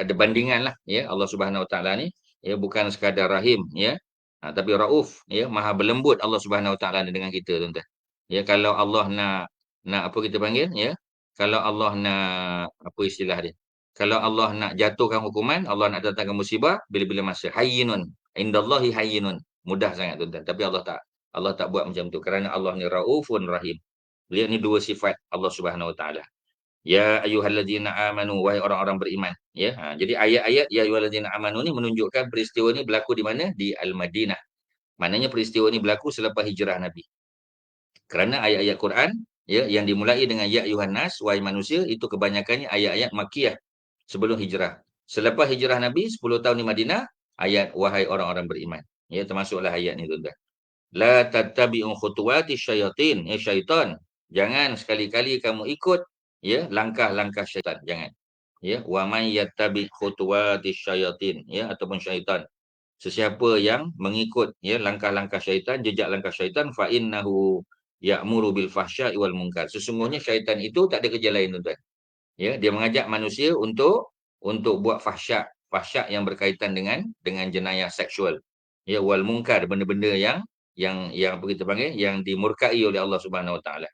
ada bandingan lah ya Allah Subhanahu Wa Taala ni ya bukan sekadar rahim ya tapi rauf ya maha berlembut Allah Subhanahu Wa Taala dengan kita tuan-tuan ya kalau Allah nak apa kita panggil ya kalau Allah nak apa istilah dia kalau Allah nak jatuhkan hukuman Allah nak datangkan musibah bila-bila masa hayyinun indallahi hayyinun mudah sangat tuan-tuan tapi Allah tak buat macam tu kerana Allah ni raufun rahim beliau ni dua sifat Allah Subhanahu Wa Taala. Ya ayyuhallazina amanu wahai orang-orang beriman ya jadi ayat-ayat ya ayyuhallazina amanu ni menunjukkan peristiwa ni berlaku di mana di Al-Madinah Maknanya peristiwa ini berlaku selepas hijrah Nabi. Kerana ayat-ayat Quran yang dimulai dengan ya ayuhan nas, wahai manusia, itu kebanyakannya ayat-ayat makkiyah sebelum hijrah. Selepas hijrah Nabi 10 tahun di Madinah, ayat wahai orang-orang beriman. Termasuklah ayat ni tuan-tuan. La tattabi'u khutuwati syayatin, syaitan. Jangan sekali-kali kamu ikut langkah-langkah syaitan, jangan. Wa may yattabi' khutuwati syayatin, ataupun syaitan. Sesiapa yang mengikut langkah-langkah syaitan, jejak langkah syaitan, fa innahu ya'muru bil fahsya'i wal munkar. Sesungguhnya syaitan itu tak ada kerja lain, tuan-tuan. Dia mengajak manusia untuk buat fahsyak yang berkaitan dengan jenayah seksual. Wal munkar, benda-benda yang apa kita panggil, yang dimurkai oleh Allah Subhanahu Wa Taala.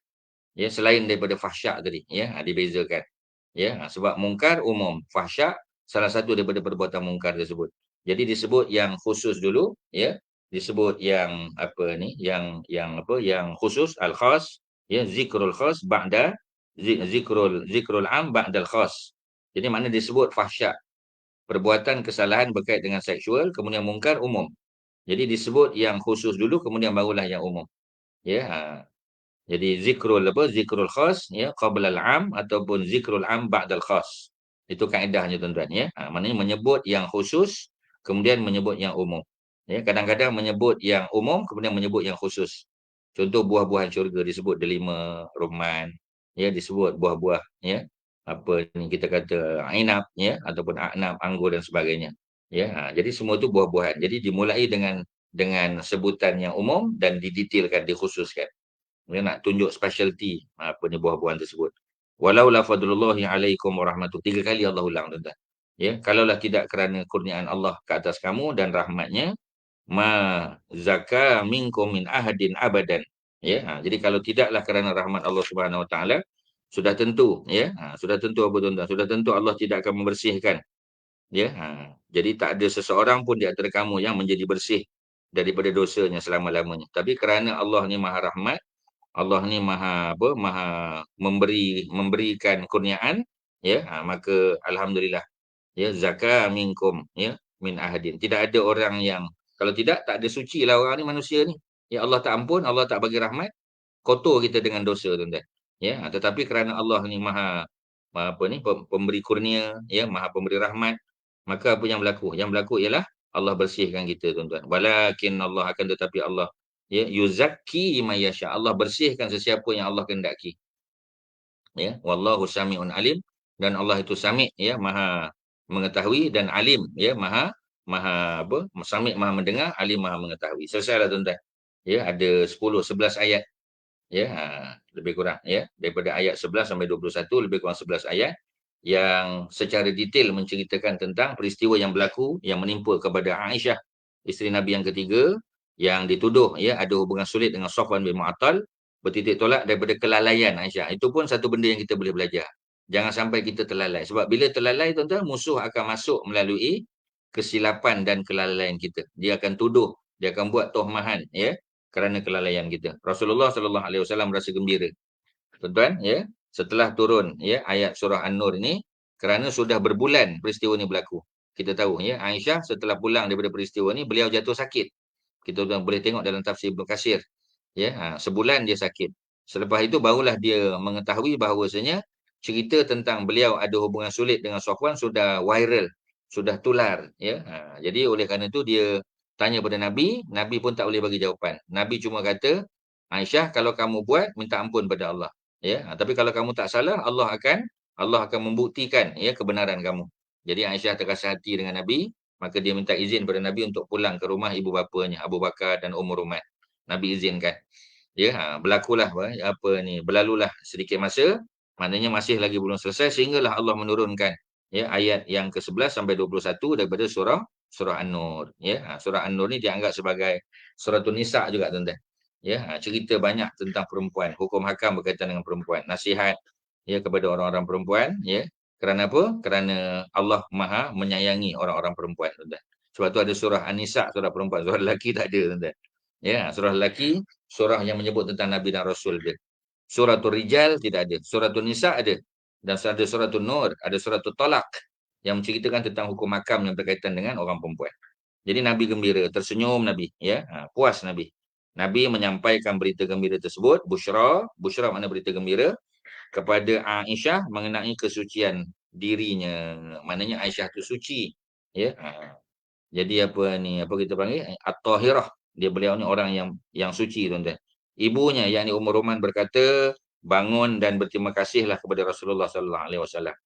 Selain daripada fahsyak tadi, dibezakan. Sebab mungkar umum, fahsyak salah satu daripada perbuatan mungkar tersebut. Jadi disebut yang khusus dulu, disebut yang apa ni, yang khusus, al khas, zikrul khas ba'da zikrul am ba'dal khas. Jadi makna disebut fahsyak, perbuatan kesalahan berkait dengan seksual, kemudian mungkar umum. Jadi disebut yang khusus dulu, kemudian barulah yang umum. Jadi zikrul khas qabla al-am, ataupun zikrul am ba'dal khas. Itu kaedahnya, tuan-tuan. Maknanya menyebut yang khusus, kemudian menyebut yang umum. Kadang-kadang menyebut yang umum, kemudian menyebut yang khusus. Contoh buah-buahan syurga disebut delima, rumman, disebut buah-buah apa ni kita kata ainab, ataupun a'nab, anggur dan sebagainya. Jadi semua itu buah-buahan. Jadi dimulai dengan sebutan yang umum dan didetailkan, dikhususkan. Nak tunjuk specialty apa ni buah-buahan tersebut. Walau la fadlullahi alaikum warahmatuh. 3 kali Allah ulang, tuan-tuan. Kalaulah tidak kerana kurniaan Allah ke atas kamu dan rahmatnya, ma zaka minkum min ahadin abadan. Jadi kalau tidaklah kerana rahmat Allah Subhanahu Wa Taala, sudah tentu sudah tentu apa, tuan-tuan? Sudah tentu Allah tidak akan membersihkan. Jadi tak ada seseorang pun di antara kamu yang menjadi bersih daripada dosanya selama-lamanya. Tapi kerana Allah ni Maha Rahmat, Allah ni maha memberikan kurniaan, maka alhamdulillah, zaka minkum min ahadin. Tidak ada orang yang, kalau tidak, tak ada suci lah orang ni, manusia ni. Allah tak ampun, Allah tak bagi rahmat, kotor kita dengan dosa, tuan-tuan. Tetapi kerana Allah ni maha pemberi kurnia, maha pemberi rahmat, maka apa yang berlaku? Yang berlaku ialah Allah bersihkan kita, tuan-tuan. Walakin Allah, akan tetapi Allah yuzakki may yasha. Allah bersihkan sesiapa yang Allah kehendaki. Wallahu sami'un alim, dan Allah itu sami', maha mengetahui, dan alim, maha sami', maha mendengar, alim, maha mengetahui. Selesailah, tuan-tuan. Ada 10 11 ayat. Lebih kurang daripada ayat 11 sampai 21, lebih kurang 11 ayat yang secara detail menceritakan tentang peristiwa yang berlaku yang menimpa kepada Aisyah, isteri Nabi yang ketiga, yang dituduh ada hubungan sulit dengan Safwan bin Mu'attal, bertitik tolak daripada kelalaian Aisyah. Itu pun satu benda yang kita boleh belajar. Jangan sampai kita terlalai. Sebab bila terlalai, tuan-tuan, musuh akan masuk melalui kesilapan dan kelalaian kita. Dia akan tuduh, dia akan buat tohmahan kerana kelalaian kita. Rasulullah sallallahu alaihi wasallam merasa gembira, tuan-tuan, setelah turun ayat surah An-Nur ini, kerana sudah berbulan peristiwa ini berlaku. Kita tahu Aisyah setelah pulang daripada peristiwa ini, beliau jatuh sakit. Kita boleh tengok dalam tafsir Ibnu Katsir. Sebulan dia sakit. Selepas itu barulah dia mengetahui bahawasanya cerita tentang beliau ada hubungan sulit dengan Safwan sudah viral, sudah tular. Jadi oleh kerana itu dia tanya pada Nabi, Nabi pun tak boleh bagi jawapan. Nabi cuma kata, Aisyah, kalau kamu buat, minta ampun pada Allah. Tapi kalau kamu tak salah, Allah akan membuktikan kebenaran kamu. Jadi Aisyah terkasih hati dengan Nabi, maka dia minta izin pada Nabi untuk pulang ke rumah ibu bapanya, Abu Bakar dan Ummul Ruman. Nabi izinkan. Berlakulah berlalulah sedikit masa, maknanya masih lagi belum selesai, sehinggalah Allah menurunkan ayat yang ke-11 sampai 21 daripada surah An-Nur. Surah An-Nur ni dianggap sebagai suratul Nisa juga, tuan-tuan. Cerita banyak tentang perempuan, hukum hakam berkaitan dengan perempuan, nasihat kepada orang-orang perempuan. Kerana apa? Kerana Allah Maha menyayangi orang-orang perempuan, tuan-tuan. Sebab tu ada surah An-Nisa, surah perempuan. Surah lelaki tak ada, tuan-tuan. Surah lelaki, surah yang menyebut tentang Nabi dan Rasul dia. Suratul Rijal tidak ada. Suratul Nisa ada. Dan ada suratul Nur, ada suratul Talaq yang menceritakan tentang hukum hakam yang berkaitan dengan orang perempuan. Jadi Nabi gembira, tersenyum Nabi, ya, puas Nabi. Nabi menyampaikan berita gembira tersebut, busyra makna berita gembira kepada Aisyah mengenai kesucian dirinya. Maknanya Aisyah itu suci, ya. Jadi apa ni, apa kita panggil, at-tahirah. Dia, beliau ni orang yang suci, tuan-tuan. Ibunya yakni Ummu Ruman berkata, bangun dan berterima kasihlah kepada Rasulullah sallallahu alaihi wasallam.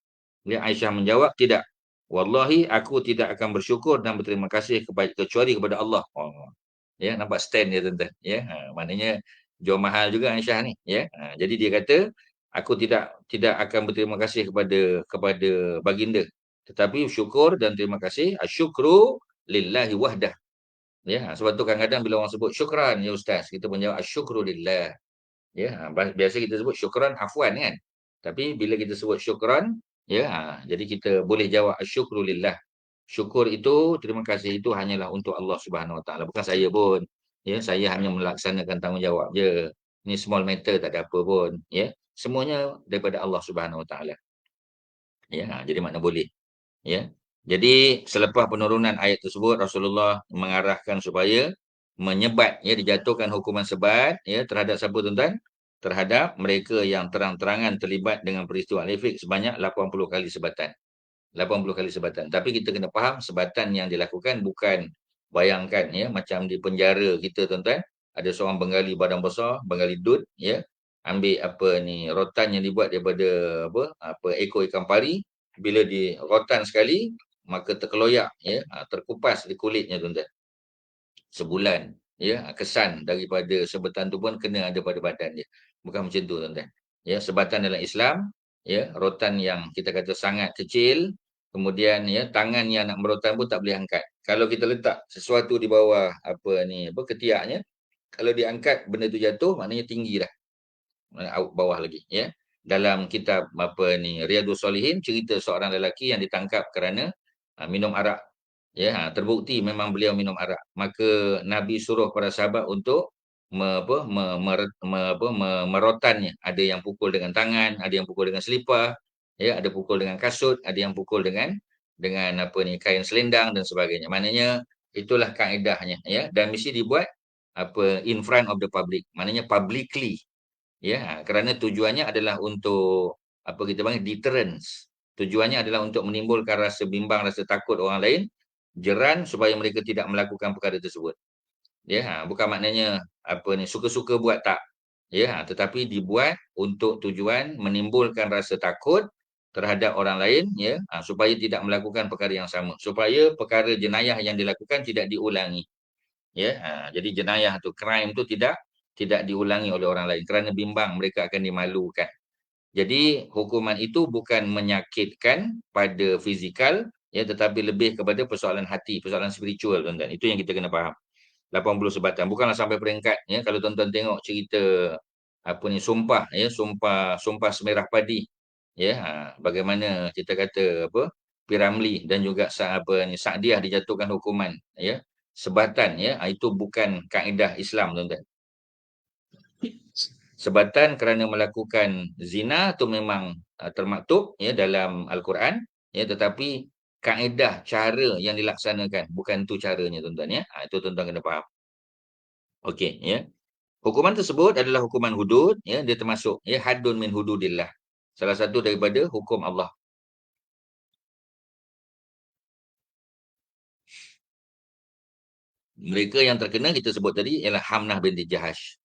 Ya, Aisyah menjawab, tidak. Wallahi aku tidak akan bersyukur dan berterima kasih kecuali kepada Allah. Oh. Ya, nampak stand dia, tuan-tuan. Ya, maknanya jual mahal juga Aisyah ni, ya. Jadi dia kata, aku tidak akan berterima kasih kepada baginda, tetapi syukur dan terima kasih, asyukru lillahi wahdah. Ya, sebab tu kadang-kadang bila orang sebut syukran ya ustaz, kita pun jawab asyukru lillah. Ya, biasa kita sebut syukran afwan kan. Tapi bila kita sebut syukran, ya, jadi kita boleh jawab asyukru lillah. Syukur itu, terima kasih itu hanyalah untuk Allah Subhanahu Wa Taala, bukan saya pun. Ya, saya hanya melaksanakan tanggungjawab je. Ni small matter, tak ada apa pun, ya. Semuanya daripada Allah Subhanahu Wa Taala. Ya, jadi makna boleh, ya. Jadi selepas penurunan ayat tersebut, Rasulullah mengarahkan supaya menyebat, ya, dijatuhkan hukuman sebat, ya, terhadap siapa, tuan-tuan? Terhadap mereka yang terang-terangan terlibat dengan peristiwa Al-Ifk sebanyak 80 kali sebatan. 80 kali sebatan. Tapi kita kena faham sebatan yang dilakukan bukan, bayangkan, ya, macam di penjara kita, tuan-tuan, ada seorang menggali badan besar, menggali dut, ya, ambil apa ni, rotan yang dibuat daripada apa ekor ikan pari, bila di rotan sekali maka terkeloyak, ya, terkupas di kulitnya, tuan-tuan. Sebulan, ya, kesan daripada sebatan tu pun kena ada pada badan dia. Bukan macam tu, tuan-tuan. Ya, sebatan dalam Islam, ya, rotan yang kita kata sangat kecil, kemudian, ya, tangan yang nak merotan pun tak boleh angkat. Kalau kita letak sesuatu di bawah apa ni, apa ketiaknya, kalau diangkat benda tu jatuh, maknanya tinggi dah. Bawah lagi, ya. Dalam kitab apa ni, Riyadhus Shalihin, cerita seorang lelaki yang ditangkap kerana minum arak. Ya, terbukti memang beliau minum arak. Maka Nabi suruh para sahabat untuk merotannya. Ada yang pukul dengan tangan, ada yang pukul dengan selipar, ya, ada pukul dengan kasut, ada yang pukul dengan apa ni, kain selendang dan sebagainya. Maknanya itulah kaedahnya, ya, dan mesti dibuat apa, in front of the public. Maknanya publicly. Ya, kerana tujuannya adalah untuk apa kita panggil deterrence. Tujuannya adalah untuk menimbulkan rasa bimbang, rasa takut orang lain, jeran supaya mereka tidak melakukan perkara tersebut. Ya, bukan maknanya apa ni, suka-suka buat, tak. Ya, tetapi dibuat untuk tujuan menimbulkan rasa takut terhadap orang lain, ya, supaya tidak melakukan perkara yang sama, supaya perkara jenayah yang dilakukan tidak diulangi. Ya, jadi jenayah tu, crime tu tidak diulangi oleh orang lain kerana bimbang mereka akan dimalukan. Jadi hukuman itu bukan menyakitkan pada fizikal, ya, tetapi lebih kepada persoalan hati, persoalan spiritual, tuan-tuan. Itu yang kita kena faham. 80 sebatan bukanlah sampai peringkat, ya, kalau tuan-tuan tengok cerita apa ni, sumpah, ya, sumpah semerah padi, ya, bagaimana kita kata apa, Piramli dan juga apa ni, Sa'diyah dijatuhkan hukuman, ya, sebatan, ya, itu bukan kaedah Islam, tuan-tuan. Sebatan kerana melakukan zina tu memang termaktub, ya, dalam Al-Quran, ya, tetapi kaedah cara yang dilaksanakan bukan tu caranya, tuan-tuan, ya. Itu tuan-tuan kena faham. Okey, ya. Hukuman tersebut adalah hukuman hudud, ya, dia termasuk, ya, haddun min hududillah. Salah satu daripada hukum Allah. Mereka yang terkena kita sebut tadi ialah Hamnah binti Jahash.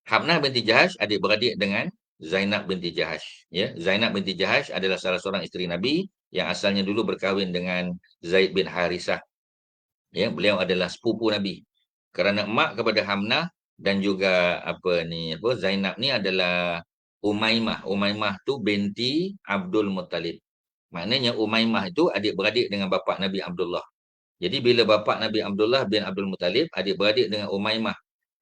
Hamnah binti Jahash adik-beradik dengan Zainab binti Jahash. Ya, Zainab binti Jahash adalah salah seorang isteri Nabi yang asalnya dulu berkahwin dengan Zaid bin Harisah. Ya, beliau adalah sepupu Nabi. Kerana mak kepada Hamnah dan juga apa ni, apa, Zainab ni adalah Umaymah. Umaymah tu binti Abdul Muttalib. Maknanya Umaymah itu adik-beradik dengan bapa Nabi Abdullah. Jadi bila bapa Nabi Abdullah bin Abdul Muttalib adik-beradik dengan Umaymah,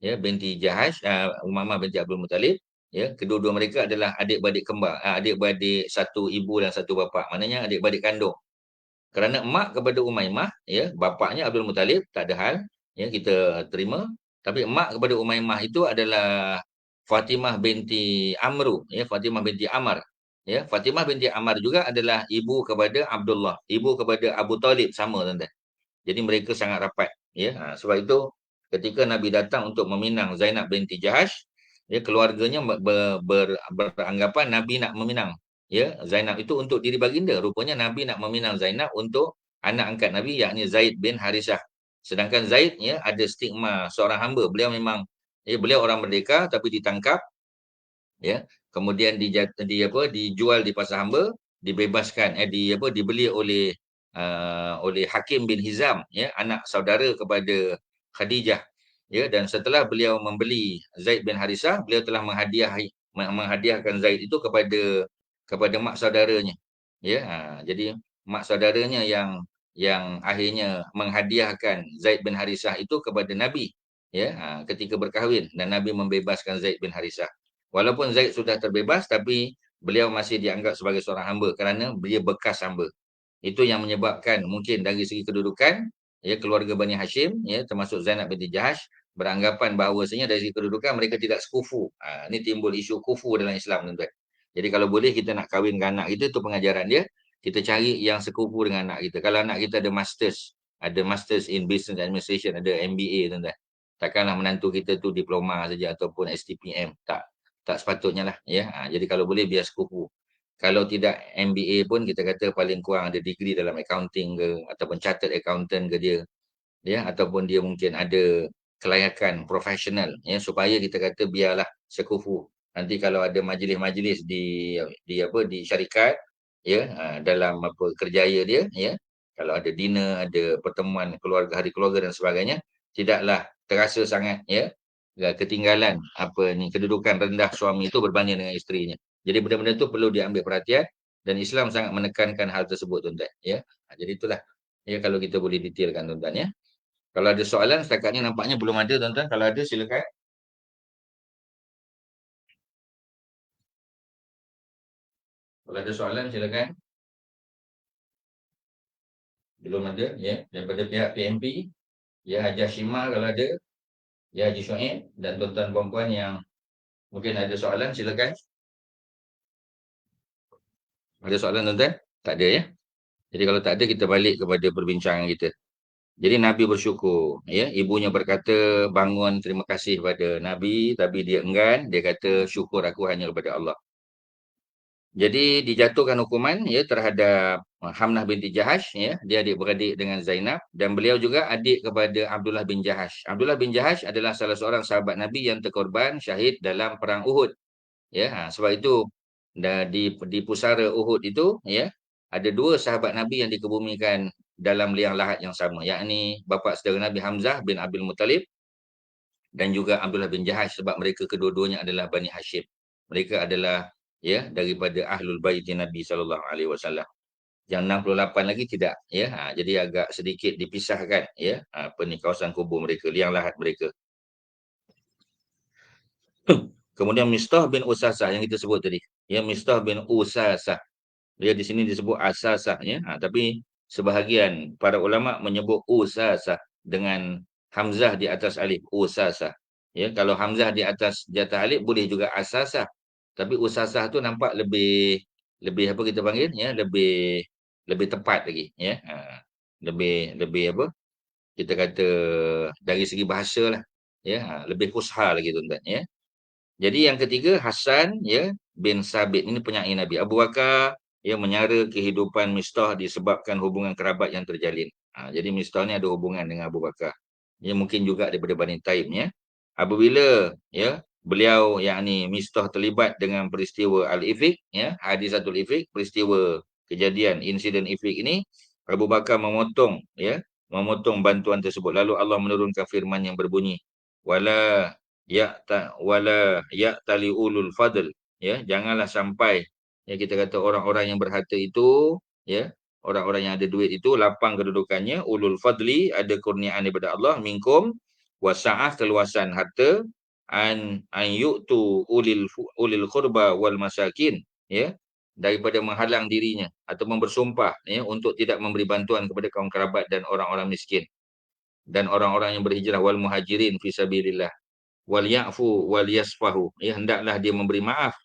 ya, binti Jahash, Umaymah binti Abdul Muttalib, ya, kedua-dua mereka adalah adik-beradik kembar, adik-beradik satu ibu dan satu bapa. Maknanya adik-beradik kandung. Kerana mak kepada Umaymah, ya, bapaknya Abdul Muttalib, tak ada hal, ya, kita terima. Tapi mak kepada Umaymah itu adalah Fatimah binti Amru, ya, Fatimah binti Amr. Ya, Fatimah binti Amr juga adalah ibu kepada Abdullah, ibu kepada Abu Talib, sama, tuan-tuan. Jadi mereka sangat rapat, ya. Sebab itu ketika Nabi datang untuk meminang Zainab binti Jahash, ya, keluarganya beranggapan Nabi nak meminang, ya, Zainab itu untuk diri baginda. Rupanya Nabi nak meminang Zainab untuk anak angkat Nabi, yakni Zaid bin Harisah. Sedangkan Zaid, ya, ada stigma seorang hamba. Beliau memang, ya, beliau orang merdeka tapi ditangkap, ya, kemudian dijual di pasar hamba, dibebaskan, dibeli oleh Hakim bin Hizam, ya, anak saudara kepada Khadijah, ya, dan setelah beliau membeli Zaid bin Harisah, beliau telah menghadiahkan Zaid itu kepada mak saudaranya, ya. Jadi mak saudaranya yang akhirnya menghadiahkan Zaid bin Harisah itu kepada Nabi, ya, ketika berkahwin, dan Nabi membebaskan Zaid bin Harisah. Walaupun Zaid sudah terbebas, tapi beliau masih dianggap sebagai seorang hamba kerana dia bekas hamba. Itu yang menyebabkan mungkin dari segi kedudukan, ya, keluarga Bani Hashim, ya, termasuk Zainab binti Jahash, beranggapan bahawasanya dari segi kedudukan mereka tidak sekufu. Ini timbul isu kufu dalam Islam, tuan-tuan. Jadi kalau boleh kita nak kahwinkan anak kita, itu pengajaran dia, kita cari yang sekufu dengan anak kita. Kalau anak kita ada masters in business administration, ada MBA, tuan-tuan. Takkanlah menantu kita tu diploma saja ataupun STPM. Tak sepatutnya lah, ya. Jadi kalau boleh biar sekufu. Kalau tidak MBA pun kita kata paling kurang ada degree dalam accounting ke, ataupun chartered accountant ke dia, ya, ataupun dia mungkin ada kelayakan profesional, ya, supaya kita kata biarlah sekufu. Nanti kalau ada majlis-majlis di syarikat, ya, dalam kerjaya dia, ya, kalau ada dinner, ada pertemuan keluarga, hari keluarga dan sebagainya, tidaklah terasa sangat, ya, ketinggalan kedudukan rendah suami itu berbanding dengan isterinya. Jadi benda-benda itu perlu diambil perhatian, dan Islam sangat menekankan hal tersebut, tuan-tuan, ya. Jadi itulah, ya, kalau kita boleh detailkan, tuan-tuan, ya. Kalau ada soalan setakat ni nampaknya belum ada, tuan-tuan. Kalau ada silakan. Kalau ada soalan silakan. Belum ada, ya. Daripada pihak PMP, ya, Haji Shima kalau ada, ya, Haji Shuaib, dan tuan-tuan puan-puan yang mungkin ada soalan silakan. Ada soalan, tuan-tuan? Tak ada, ya. Jadi kalau tak ada, kita balik kepada perbincangan kita. Jadi Nabi bersyukur, ya. Ibunya berkata, bangun terima kasih pada Nabi, tapi dia enggan, dia kata syukur aku hanya kepada Allah. Jadi dijatuhkan hukuman, ya, terhadap Hamnah binti Jahash, ya, dia adik-beradik dengan Zainab, dan beliau juga adik kepada Abdullah bin Jahash. Abdullah bin Jahash adalah salah seorang sahabat Nabi yang terkorban syahid dalam perang Uhud, ya. Sebab itu di pusara Uhud itu, ya, ada dua sahabat Nabi yang dikebumikan dalam liang lahat yang sama, yakni bapa saudara Nabi Hamzah bin Abdul Muttalib dan juga Abdullah bin Jahash, sebab mereka kedua-duanya adalah Bani Hashim. Mereka adalah, ya, daripada Ahlul Bait Nabi sallallahu alaihi wasallam. Yang 68 lagi tidak, ya. Jadi agak sedikit dipisahkan, ya, kawasan kubur mereka, liang lahat mereka. Kemudian Mistah bin Usasah yang kita sebut tadi, ya, Mistah bin Usasah. Dia di sini disebut Asasah, ya. Tapi sebahagian para ulama menyebut Usasah dengan Hamzah di atas alif, Usasah. Ya, kalau Hamzah di atas alif boleh juga Asasah. Tapi Usasah tu nampak lebih lebih apa kita panggil, ya, lebih tepat lagi, ya. Lebih lebih apa? Kita kata dari segi bahasa lah, ya, lebih fusha lagi, tuan-tuan, ya. Jadi yang ketiga Hasan, ya, bin Sabit, ini penyair Nabi. Abu Bakar, ya, menyara kehidupan Mistah disebabkan hubungan kerabat yang terjalin. Jadi Mistah ni ada hubungan dengan Abu Bakar. Ya, mungkin juga daripada Bani Taim, ya. Apabila, ya, beliau yakni Mistah terlibat dengan peristiwa Al-Ifik, ya, Hadisatul Ifik, peristiwa kejadian insiden Ifik ini, Abu Bakar memotong bantuan tersebut. Lalu Allah menurunkan firman yang berbunyi, wala tali ulul fadl, ya, janganlah sampai, ya, kita kata orang-orang yang berharta itu, ya, orang-orang yang ada duit itu lapang kedudukannya, ulul fadli, ada kurniaan daripada Allah, minkum, wasa'ah, keluasan harta, an yu'tu ulil qurba wal masakin, ya, daripada menghalang dirinya atau bersumpah, ya, untuk tidak memberi bantuan kepada kaum kerabat dan orang-orang miskin dan orang-orang yang berhijrah, wal muhajirin fi sabilillah, wal ya'fu wal yasfahu, ya, hendaklah dia memberi maaf,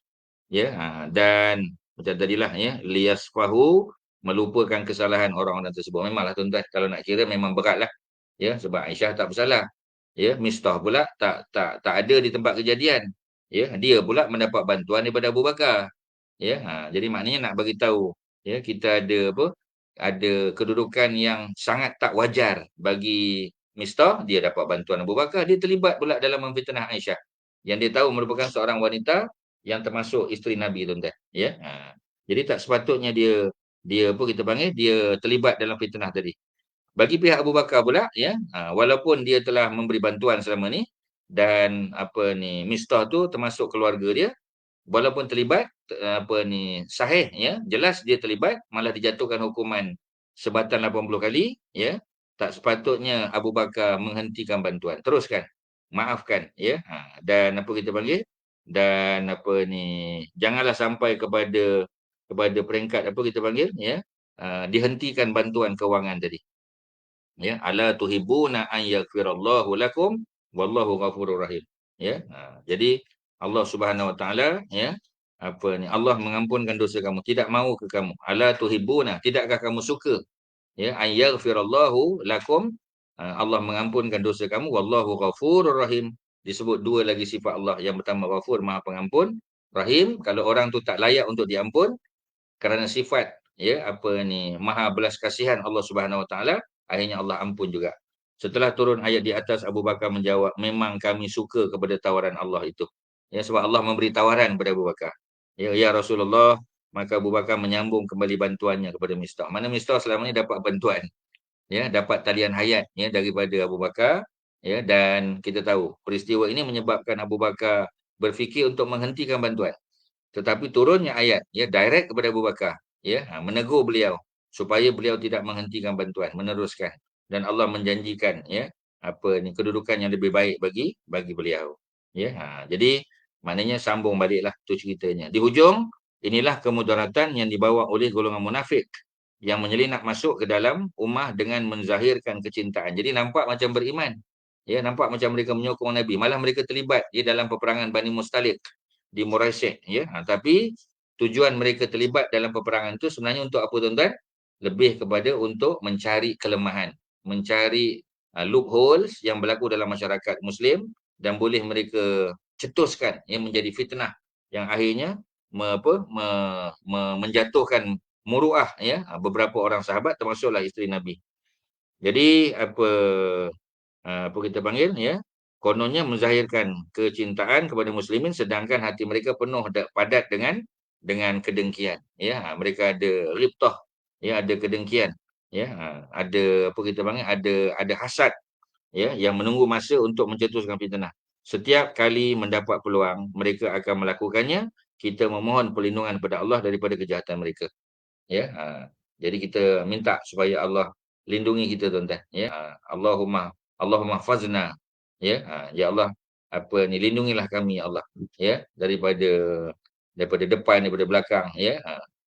ya, dan macam tadilah, ya, liyasfahu, melupakan kesalahan orang-orang tersebut. Memanglah tuan-tuan, kalau nak kira memang beratlah. Ya, sebab Aisyah tak bersalah. Ya, Mistah pula tak ada di tempat kejadian. Ya, dia pula mendapat bantuan daripada Abu Bakar. Ya, jadi maknanya nak bagi tahu, ya, kita ada apa? Ada kedudukan yang sangat tak wajar bagi Mistah, dia dapat bantuan Abu Bakar, dia terlibat pula dalam memfitnah Aisyah. Yang dia tahu merupakan seorang wanita yang termasuk isteri Nabi, tuan-tuan. Ya. Jadi tak sepatutnya dia dia apa kita panggil, dia terlibat dalam fitnah tadi. Bagi pihak Abu Bakar pula, ya, walaupun dia telah memberi bantuan selama ni, dan apa ni, Mistah tu termasuk keluarga dia, walaupun terlibat, apa ni, sahih, ya, jelas dia terlibat, malah dijatuhkan hukuman sebatan 80 kali, ya. Tak sepatutnya Abu Bakar menghentikan bantuan, teruskan, maafkan, ya. Dan apa kita panggil, dan apa ni, janganlah sampai kepada peringkat apa kita panggil, ya, dihentikan bantuan kewangan tadi. Ya, ala tuhibuna an yaghfirallahu lakum wallahu ghafurur rahim. Ya. Jadi Allah Subhanahu wa taala, ya, apa ni, Allah mengampunkan dosa kamu, tidak mahu ke kamu. Ala tuhibuna, tidakkah kamu suka, ya, an yaghfirallahu lakum, Allah mengampunkan dosa kamu, wallahu ghafurur rahim. Disebut dua lagi sifat Allah, yang pertama Ghafur, Maha Pengampun, Rahim, kalau orang tu tak layak untuk diampun, kerana sifat, ya, apa ni, maha belas kasihan Allah Subhanahu Wa Taala, akhirnya Allah ampun juga. Setelah turun ayat di atas, Abu Bakar menjawab, memang kami suka kepada tawaran Allah itu. Ya, sebab Allah memberi tawaran kepada Abu Bakar. Ya Rasulullah, maka Abu Bakar menyambung kembali bantuannya kepada Mistah. Mana Mistah selama ini dapat bantuan, ya, dapat talian hayat, ya, daripada Abu Bakar, ya, dan kita tahu peristiwa ini menyebabkan Abu Bakar berfikir untuk menghentikan bantuan. Tetapi turunnya ayat, ya, direct kepada Abu Bakar, ya, menegur beliau supaya beliau tidak menghentikan bantuan, meneruskan, dan Allah menjanjikan, ya, apa ni, kedudukan yang lebih baik bagi beliau. Ya, jadi maknanya sambung baliklah tu ceritanya. Di hujung, inilah kemudaratan yang dibawa oleh golongan munafik yang menyelinap masuk ke dalam ummah dengan menzahirkan kecintaan. Jadi nampak macam beriman. Ya, nampak macam mereka menyokong Nabi, malah mereka terlibat di dalam peperangan Bani Mustalik di Murasyid, ya. Tapi tujuan mereka terlibat dalam peperangan itu sebenarnya untuk apa, tuan-tuan? Lebih kepada untuk mencari kelemahan, mencari loopholes yang berlaku dalam masyarakat Muslim, dan boleh mereka cetuskan, yang menjadi fitnah yang akhirnya menjatuhkan muruah, ya, beberapa orang sahabat termasuklah isteri Nabi. Jadi apa kita panggil, ya, kononnya menzahirkan kecintaan kepada muslimin, sedangkan hati mereka penuh padat dengan kedengkian, ya. Mereka ada ribtah, ya, ada kedengkian, ya, ada apa kita panggil, ada hasad, ya, yang menunggu masa untuk mencetuskan fitnah. Setiap kali mendapat peluang, mereka akan melakukannya. Kita memohon perlindungan kepada Allah daripada kejahatan mereka. Ya, jadi kita minta supaya Allah lindungi kita, tuan-tuan. Ya, Allahumma fazna. Ya, ya Allah, apa ni, lindungilah kami, ya Allah. Ya, daripada depan, daripada belakang. Ya,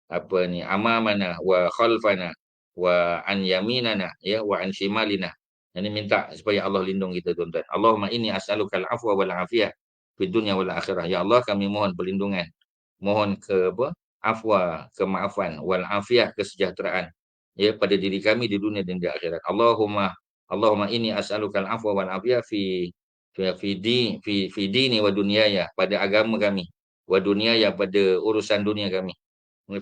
apa ni, amamana wa khalfana wa an yaminana, ya, wa an shimalina. Ini minta supaya Allah lindung kita, tuan-tuan. Allahumma inni as'alukal afwa wal afiyah fid dunya wal akhirah. Ya Allah, kami mohon perlindungan, mohon afwa, kemaafan, wal afiyah, kesejahteraan, ya, pada diri kami di dunia dan di akhirat. Allahumma inni as'alukal afwa wal afiyah fi dini wa dunyaya, pada agama kami, wa dunyaya, pada urusan dunia kami,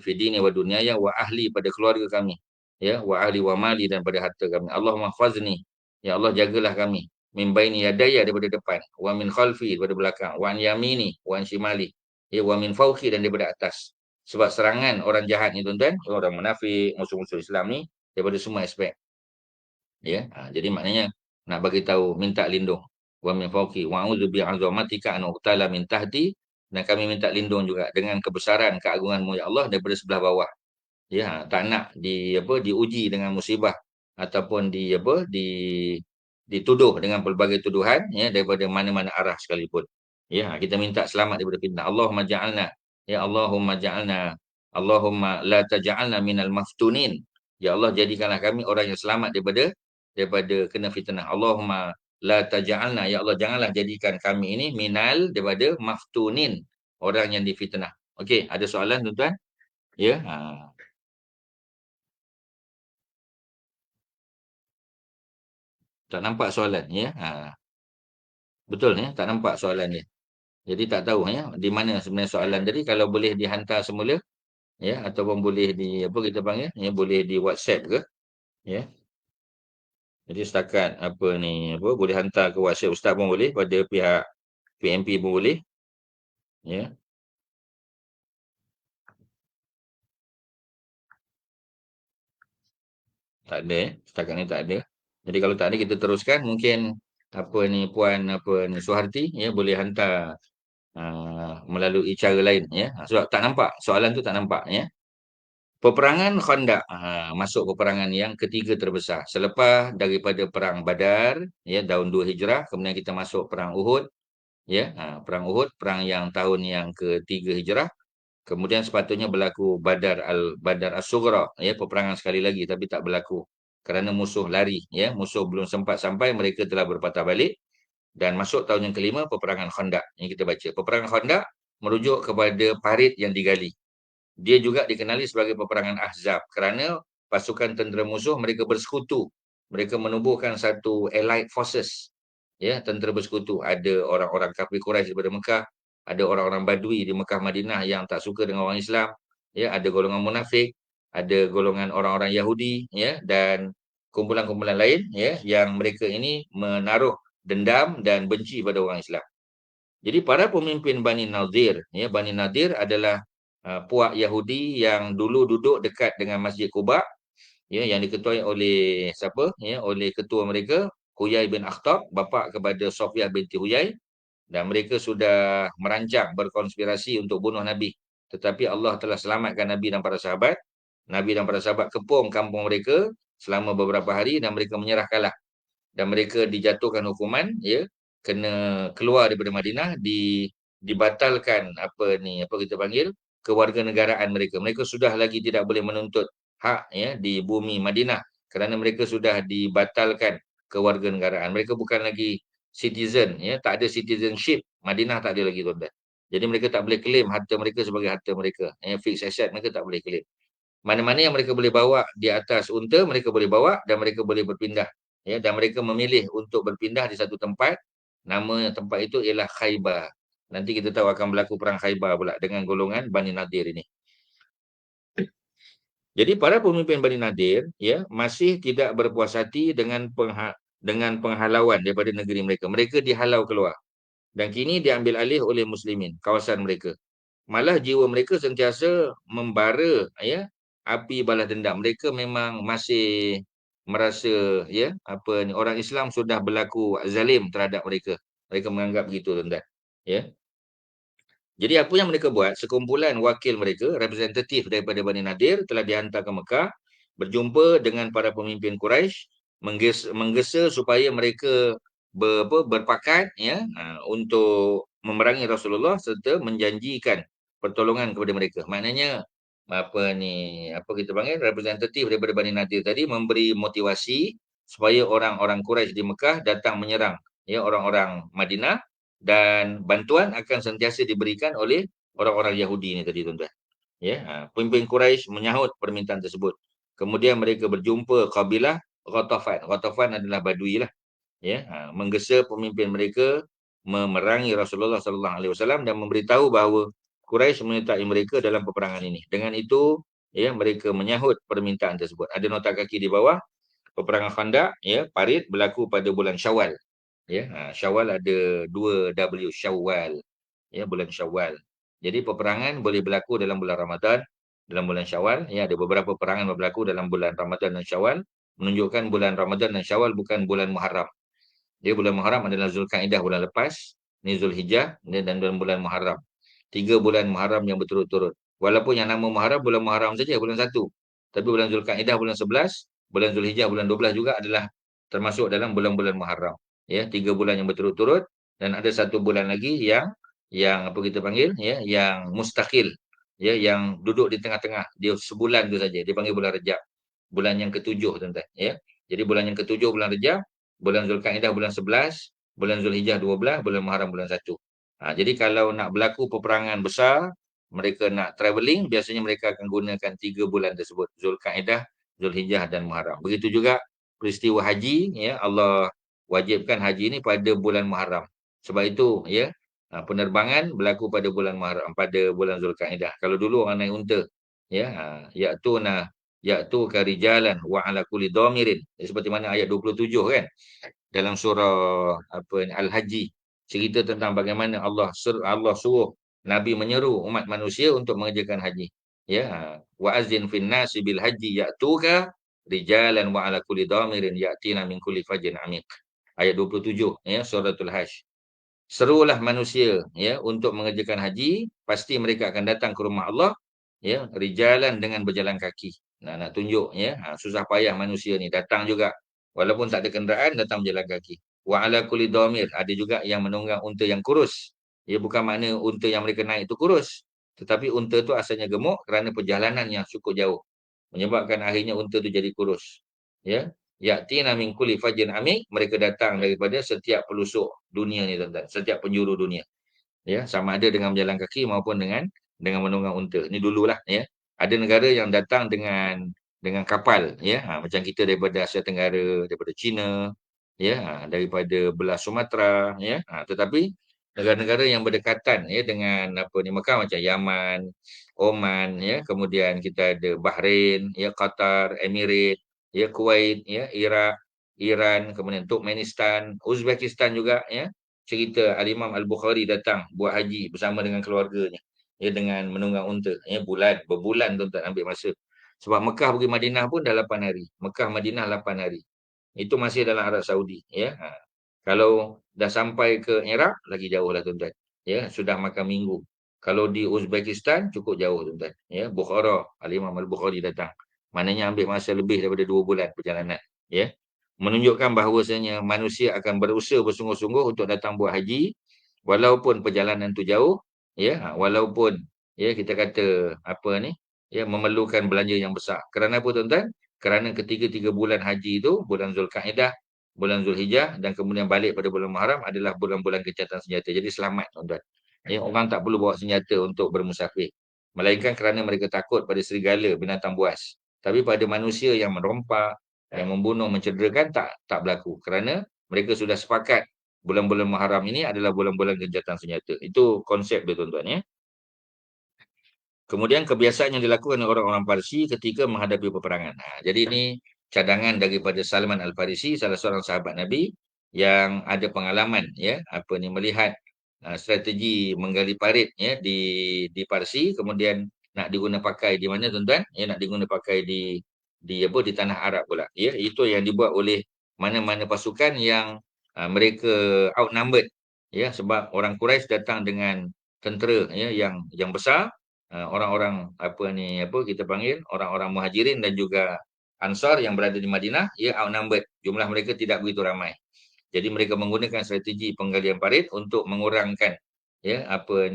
fi dini wa dunyaya, wa ahli, pada keluarga kami, ya, wa ahli wa mali, dan pada harta kami. Allahumma fazni, ya Allah, jagalah kami, min baini yadaya, daripada depan, wa min khalfi, daripada belakang, wa an yamini, wa an shimali, ya, wa min fauqi, dan daripada atas. Sebab serangan orang jahat ni, tuan-tuan, orang munafik, musuh-musuh Islam ni, daripada semua aspek. Ya, jadi maknanya nak bagi tahu, minta lindung. Wa min fauqi wa a'udzu bi'azamatika an uqtala min tahti, dan kami minta lindung juga dengan kebesaran keagunganmu, ya Allah, daripada sebelah bawah. Ya, tak nak diuji dengan musibah, ataupun dituduh dengan pelbagai tuduhan, ya, daripada mana-mana arah sekalipun. Ya, kita minta selamat daripada fitnah. Allahumma ja'alna, ya, Allahumma ja'alna, Allahumma la taj'alna minal maftunin. Ya Allah, jadikanlah kami orang yang selamat daripada kena fitnah. Allahumma la taj'alna, ya Allah, janganlah jadikan kami ini daripada maftunin, orang yang difitnah. Okey, ada soalan, tuan-tuan? Ya. Tak nampak soalan ya. Betul ya, tak nampak soalan dia. Jadi tak tahu ya di mana sebenarnya soalan. Jadi kalau boleh dihantar semula ya, ataupun boleh di apa kita panggil ya, boleh di WhatsApp ke ya. Jadi setakat apa ni apa boleh hantar ke WhatsApp ustaz pun boleh, pada pihak PMP pun boleh ya. Tak ada setakat ni tak ada. Jadi kalau tak ada kita teruskan, mungkin apa ni puan apa ni Suharti ya boleh hantar melalui cara lain ya. Sebab tak nampak soalan tu, tak nampak ya. Peperangan Khandaq, masuk peperangan yang ketiga terbesar selepas daripada perang Badar ya tahun 2 Hijrah, kemudian kita masuk perang Uhud ya. Perang Uhud, perang yang tahun yang ketiga Hijrah. Kemudian sepatutnya berlaku Badar As-Sughra ya, peperangan sekali lagi tapi tak berlaku kerana musuh lari ya, musuh belum sempat sampai, mereka telah berpatah balik. Dan masuk tahun yang kelima, peperangan Khandaq. Ini kita baca. Peperangan Khandaq merujuk kepada parit yang digali. Dia juga dikenali sebagai peperangan Ahzab kerana pasukan tentera musuh mereka bersekutu. Mereka menubuhkan satu allied forces. Ya, tentera bersekutu. Ada orang-orang kafir Quraisy daripada Mekah, ada orang-orang Badui di Mekah Madinah yang tak suka dengan orang Islam, ya, ada golongan munafik, ada golongan orang-orang Yahudi, ya, dan kumpulan-kumpulan lain, ya, yang mereka ini menaruh dendam dan benci pada orang Islam. Jadi para pemimpin Bani Nadir, ya, Bani Nadir adalah puak Yahudi yang dulu duduk dekat dengan Masjid Quba, ya, yang diketuai oleh siapa? Ya, oleh ketua mereka, Huyai bin Akhtab, bapa kepada Sofiyah binti Huyai, dan mereka sudah merancang berkonspirasi untuk bunuh Nabi. Tetapi Allah telah selamatkan Nabi dan para sahabat. Nabi dan para sahabat kepung kampung mereka selama beberapa hari dan mereka menyerah kalah. Dan mereka dijatuhkan hukuman ya, kena keluar daripada Madinah, dibatalkan apa ni apa kita panggil kewarganegaraan mereka. Mereka sudah lagi tidak boleh menuntut hak ya di bumi Madinah kerana mereka sudah dibatalkan kewarganegaraan. Mereka bukan lagi citizen ya, tak ada citizenship. Madinah tak ada lagi tuan-tuan. Jadi mereka tak boleh claim harta mereka sebagai harta mereka. Fixed asset mereka tak boleh claim. Mana-mana yang mereka boleh bawa di atas unta, mereka boleh bawa dan mereka boleh berpindah. Ya, dan mereka memilih untuk berpindah di satu tempat. Nama tempat itu ialah Khaybar. Nanti kita tahu akan berlaku perang Khaybar pula dengan golongan Bani Nadir ini. Jadi para pemimpin Bani Nadir ya masih tidak berpuas hati dengan penghalauan daripada negeri mereka. Mereka dihalau keluar dan kini diambil alih oleh muslimin kawasan mereka. Malah jiwa mereka sentiasa membara ya api balas dendam. Mereka memang masih merasa ya apa ni orang Islam sudah berlaku zalim terhadap mereka. Mereka menganggap begitu tuan-tuan. Ya. Jadi apa yang mereka buat, sekumpulan wakil mereka, representatif daripada Bani Nadir telah dihantar ke Mekah berjumpa dengan para pemimpin Quraisy, menggesa supaya mereka berpakat ya untuk memerangi Rasulullah serta menjanjikan pertolongan kepada mereka. Maknanya apa kita panggil representatif daripada Bani Nadir tadi memberi motivasi supaya orang-orang Quraisy di Mekah datang menyerang ya orang-orang Madinah, dan bantuan akan sentiasa diberikan oleh orang-orang Yahudi ini tadi tuan-tuan. Ya, pemimpin Quraisy menyahut permintaan tersebut. Kemudian mereka berjumpa kabilah Ghatafan. Ghatafan adalah Badui lah. Ya, menggesa pemimpin mereka memerangi Rasulullah sallallahu alaihi wasallam dan memberitahu bahawa Quraisy menyertai mereka dalam peperangan ini. Dengan itu, ya, mereka menyahut permintaan tersebut. Ada nota kaki di bawah. Peperangan Khandaq ya, parit berlaku pada bulan Syawal. Ya, Syawal ada 2W Syawal. Ya, bulan Syawal. Jadi peperangan boleh berlaku dalam bulan Ramadan, dalam bulan Syawal. Ya, ada beberapa peperangan berlaku dalam bulan Ramadan dan Syawal, menunjukkan bulan Ramadan dan Syawal bukan bulan Muharram. Dia bulan Muharram adalah Zulkaidah bulan lepas, ni Zulhijjah dan bulan Muharram. 3 bulan Muharram yang berturut-turut. Walaupun yang nama Muharram bulan Muharram saja, bulan 1. Tapi bulan Zulkaidah bulan 11, bulan Zulhijjah bulan 12 juga adalah termasuk dalam bulan-bulan Muharram. Ya, 3 bulan yang berturut-turut dan ada 1 bulan lagi yang apa kita panggil ya, yang mustaqil. Ya, yang duduk di tengah-tengah. Dia sebulan tu saja. Dia panggil bulan Rejab. Bulan yang ke-7 tuan-tuan, ya. Jadi bulan yang ke-7 bulan Rejab, bulan Zulkaidah bulan 11, bulan Zulhijjah 12, bulan Muharram bulan 1. Jadi kalau nak berlaku peperangan besar, mereka nak travelling, biasanya mereka akan gunakan 3 bulan tersebut, Zulkaidah, Zulhijjah dan Muharram. Begitu juga peristiwa haji, ya, Allah wajibkan haji ni pada bulan Muharram. Sebab itu ya, penerbangan berlaku pada bulan Muharram, pada bulan Zulkaidah. Kalau dulu orang naik unta, ya, ya'tuka rijalan wa ala kulli dhamirin. Seperti mana ayat 27 kan, dalam surah apa ni, Al-Haji, cerita tentang bagaimana Allah suruh Nabi menyeru umat manusia untuk mengerjakan haji. Ya, wa azin fin nasi bil haji ya'tuka rijalan wa ala kulli dhamirin ya'tina min kulli fajrin amiq. Ayat 27 ya, suratul Hajj. Serulah manusia ya untuk mengerjakan haji, pasti mereka akan datang ke rumah Allah ya, rijalan dengan berjalan kaki. Nak tunjuk ya, susah payah manusia ni datang juga walaupun tak ada kenderaan, datang berjalan kaki. Wa ala kulli dhamir, ada juga yang menunggang unta yang kurus. Ya, bukan makna unta yang mereka naik itu kurus, tetapi unta tu asalnya gemuk kerana perjalanan yang cukup jauh, menyebabkan akhirnya unta tu jadi kurus. Ya, ya'tina min kulli fajrin amik, mereka datang daripada setiap pelosok dunia ni tuan-tuan, setiap penjuru dunia. Ya, sama ada dengan berjalan kaki maupun dengan menunggang unta. Ni dululah ya. Ada negara yang datang dengan kapal ya, macam kita daripada Asia Tenggara, daripada China, ya, daripada belah Sumatera ya. Tetapi negara-negara yang berdekatan ya dengan apa ni, Mekah, macam Yaman, Oman ya, kemudian kita ada Bahrain ya, Qatar, Emirat ya, Kuwait ya, Iraq, Iran, kemudian Turkmenistan, Uzbekistan juga ya. Cerita Al-Imam Al-Bukhari datang buat haji bersama dengan keluarganya ya, dengan menunggang unta ya, berbulan tuan-tuan ambil masa. Sebab Mekah pergi Madinah pun dah 8 hari. Mekah Madinah 8 hari. Itu masih dalam Arab Saudi ya. Kalau dah sampai ke Iraq lagi jauh lah tuan-tuan. Ya, sudah makan minggu. Kalau di Uzbekistan cukup jauh tuan-tuan. Ya, Bukhara, Al-Imam Al-Bukhari datang. Maknanya ambil masa lebih daripada 2 bulan perjalanan, ya. Menunjukkan bahawasanya manusia akan berusaha bersungguh-sungguh untuk datang buat haji walaupun perjalanan tu jauh, ya, walaupun ya kita kata apa ni, ya, memerlukan belanja yang besar. Kerana apa tuan-tuan? Kerana ketika 3 bulan haji itu, bulan Zulkaidah, bulan Zulhijjah dan kemudian balik pada bulan Muharram adalah bulan-bulan gencatan senjata. Jadi selamat tuan-tuan. Ya, orang tak perlu bawa senjata untuk bermusafir. Melainkan kerana mereka takut pada serigala, binatang buas. Tapi pada manusia yang merompak, yang membunuh, mencederakan, tak berlaku. Kerana mereka sudah sepakat bulan-bulan Muharram ini adalah bulan-bulan gencatan senjata. Itu konsep dia tuan-tuan ya. Kemudian kebiasaan yang dilakukan oleh orang-orang Parsi ketika menghadapi peperangan. Jadi ini cadangan daripada Salman Al-Farisi, salah seorang sahabat Nabi yang ada pengalaman ya, apa ni, melihat strategi menggali parit ya di Parsi, kemudian nak diguna pakai di mana tuan-tuan? Ya, nak diguna pakai di tanah Arab pula. Ya, itu yang dibuat oleh mana-mana pasukan yang mereka outnumbered ya, sebab orang Quraisy datang dengan tentera ya yang besar. Orang-orang apa kita panggil orang-orang Muhajirin dan juga Ansar yang berada di Madinah, ya, outnumbered. Jumlah mereka tidak begitu ramai. Jadi mereka menggunakan strategi penggalian parit untuk mengurangkan ya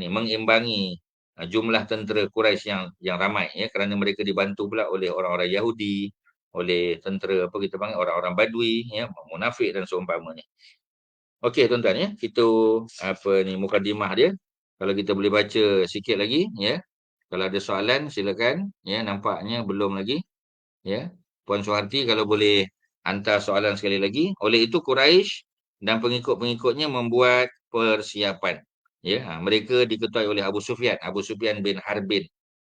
mengimbangi jumlah tentera Quraisy yang ramai ya, kerana mereka dibantu pula oleh orang-orang Yahudi, oleh tentera apa kita panggil orang-orang Badui ya, munafik dan seumpamanya. Okey tuan-tuan ya, itu mukadimah dia. Kalau kita boleh baca sikit lagi ya. Kalau ada soalan silakan ya, nampaknya belum lagi ya. Puan Suharti kalau boleh hantar soalan sekali lagi. Oleh itu Quraisy dan pengikut-pengikutnya membuat persiapan ya. Mereka diketuai oleh Abu Sufyan bin Harbin.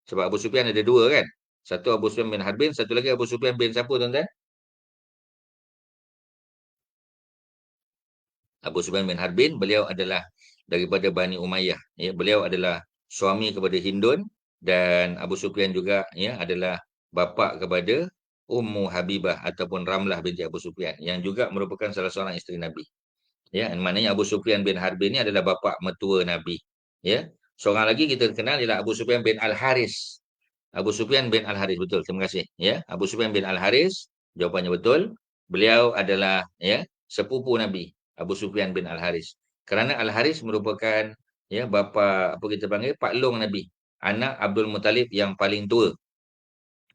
Sebab Abu Sufyan ada 2 kan. Satu Abu Sufyan bin Harbin, satu lagi Abu Sufyan bin siapa tuan-tuan? Abu Sufyan bin Harbin, beliau adalah daripada Bani Umayyah ya. Beliau adalah suami kepada Hindun, dan Abu Sufyan juga ya adalah bapa kepada Ummu Habibah ataupun Ramlah binti Abu Sufyan yang juga merupakan salah seorang isteri Nabi. Ya, maknanya Abu Sufyan bin Harbin ini adalah bapa mertua Nabi. Ya. Seorang lagi kita kenal ialah Abu Sufyan bin Al-Haris. Abu Sufyan bin Al-Haris, betul. Terima kasih. Ya, Abu Sufyan bin Al-Haris, jawapannya betul. Beliau adalah ya sepupu Nabi, Abu Sufyan bin Al-Haris. Kerana Al-Haris merupakan ya bapa apa kita panggil Pak Long Nabi, anak Abdul Muttalib yang paling tua.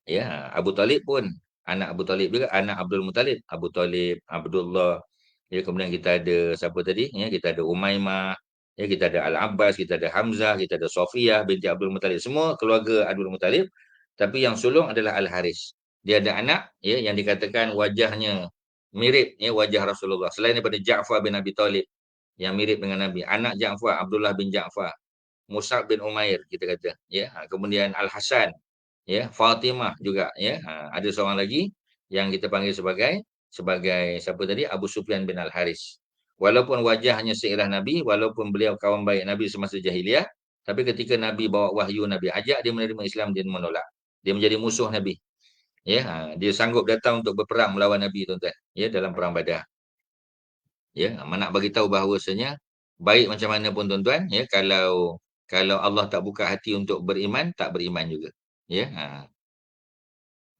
Ya, Abu Talib pun anak Abu Talib juga, anak Abdul Muttalib, Abu Talib, Abdullah. Ya, kemudian kita ada siapa tadi? Ya, kita ada Umaymah, ya, kita ada Al-Abbas, kita ada Hamzah, kita ada Sofiyah binti Abdul Muttalib. Semua keluarga Abdul Muttalib, tapi yang sulung adalah Al-Haris. Dia ada anak ya yang dikatakan wajahnya mirip ya wajah Rasulullah. Selain daripada Ja'far bin Abi Talib yang mirip dengan Nabi, anak Ja'far Abdullah bin Ja'far, Mus'ab bin Umair kita kata ya. Kemudian Al Hasan ya, Fatimah juga ya. Ada seorang lagi yang kita panggil sebagai siapa tadi, Abu Sufyan bin Al Haris. Walaupun wajahnya seirah Nabi, walaupun beliau kawan baik Nabi semasa jahiliah, tapi ketika Nabi bawa wahyu, Nabi ajak dia menerima Islam, dia menolak. Dia menjadi musuh Nabi. Ya, dia sanggup datang untuk berperang melawan Nabi, tuan-tuan. Ya, dalam perang Badar. Ya, nak bagi tahu bahawasanya baik macam mana pun tuan-tuan, ya, kalau Allah tak buka hati untuk beriman, tak beriman juga. Ya,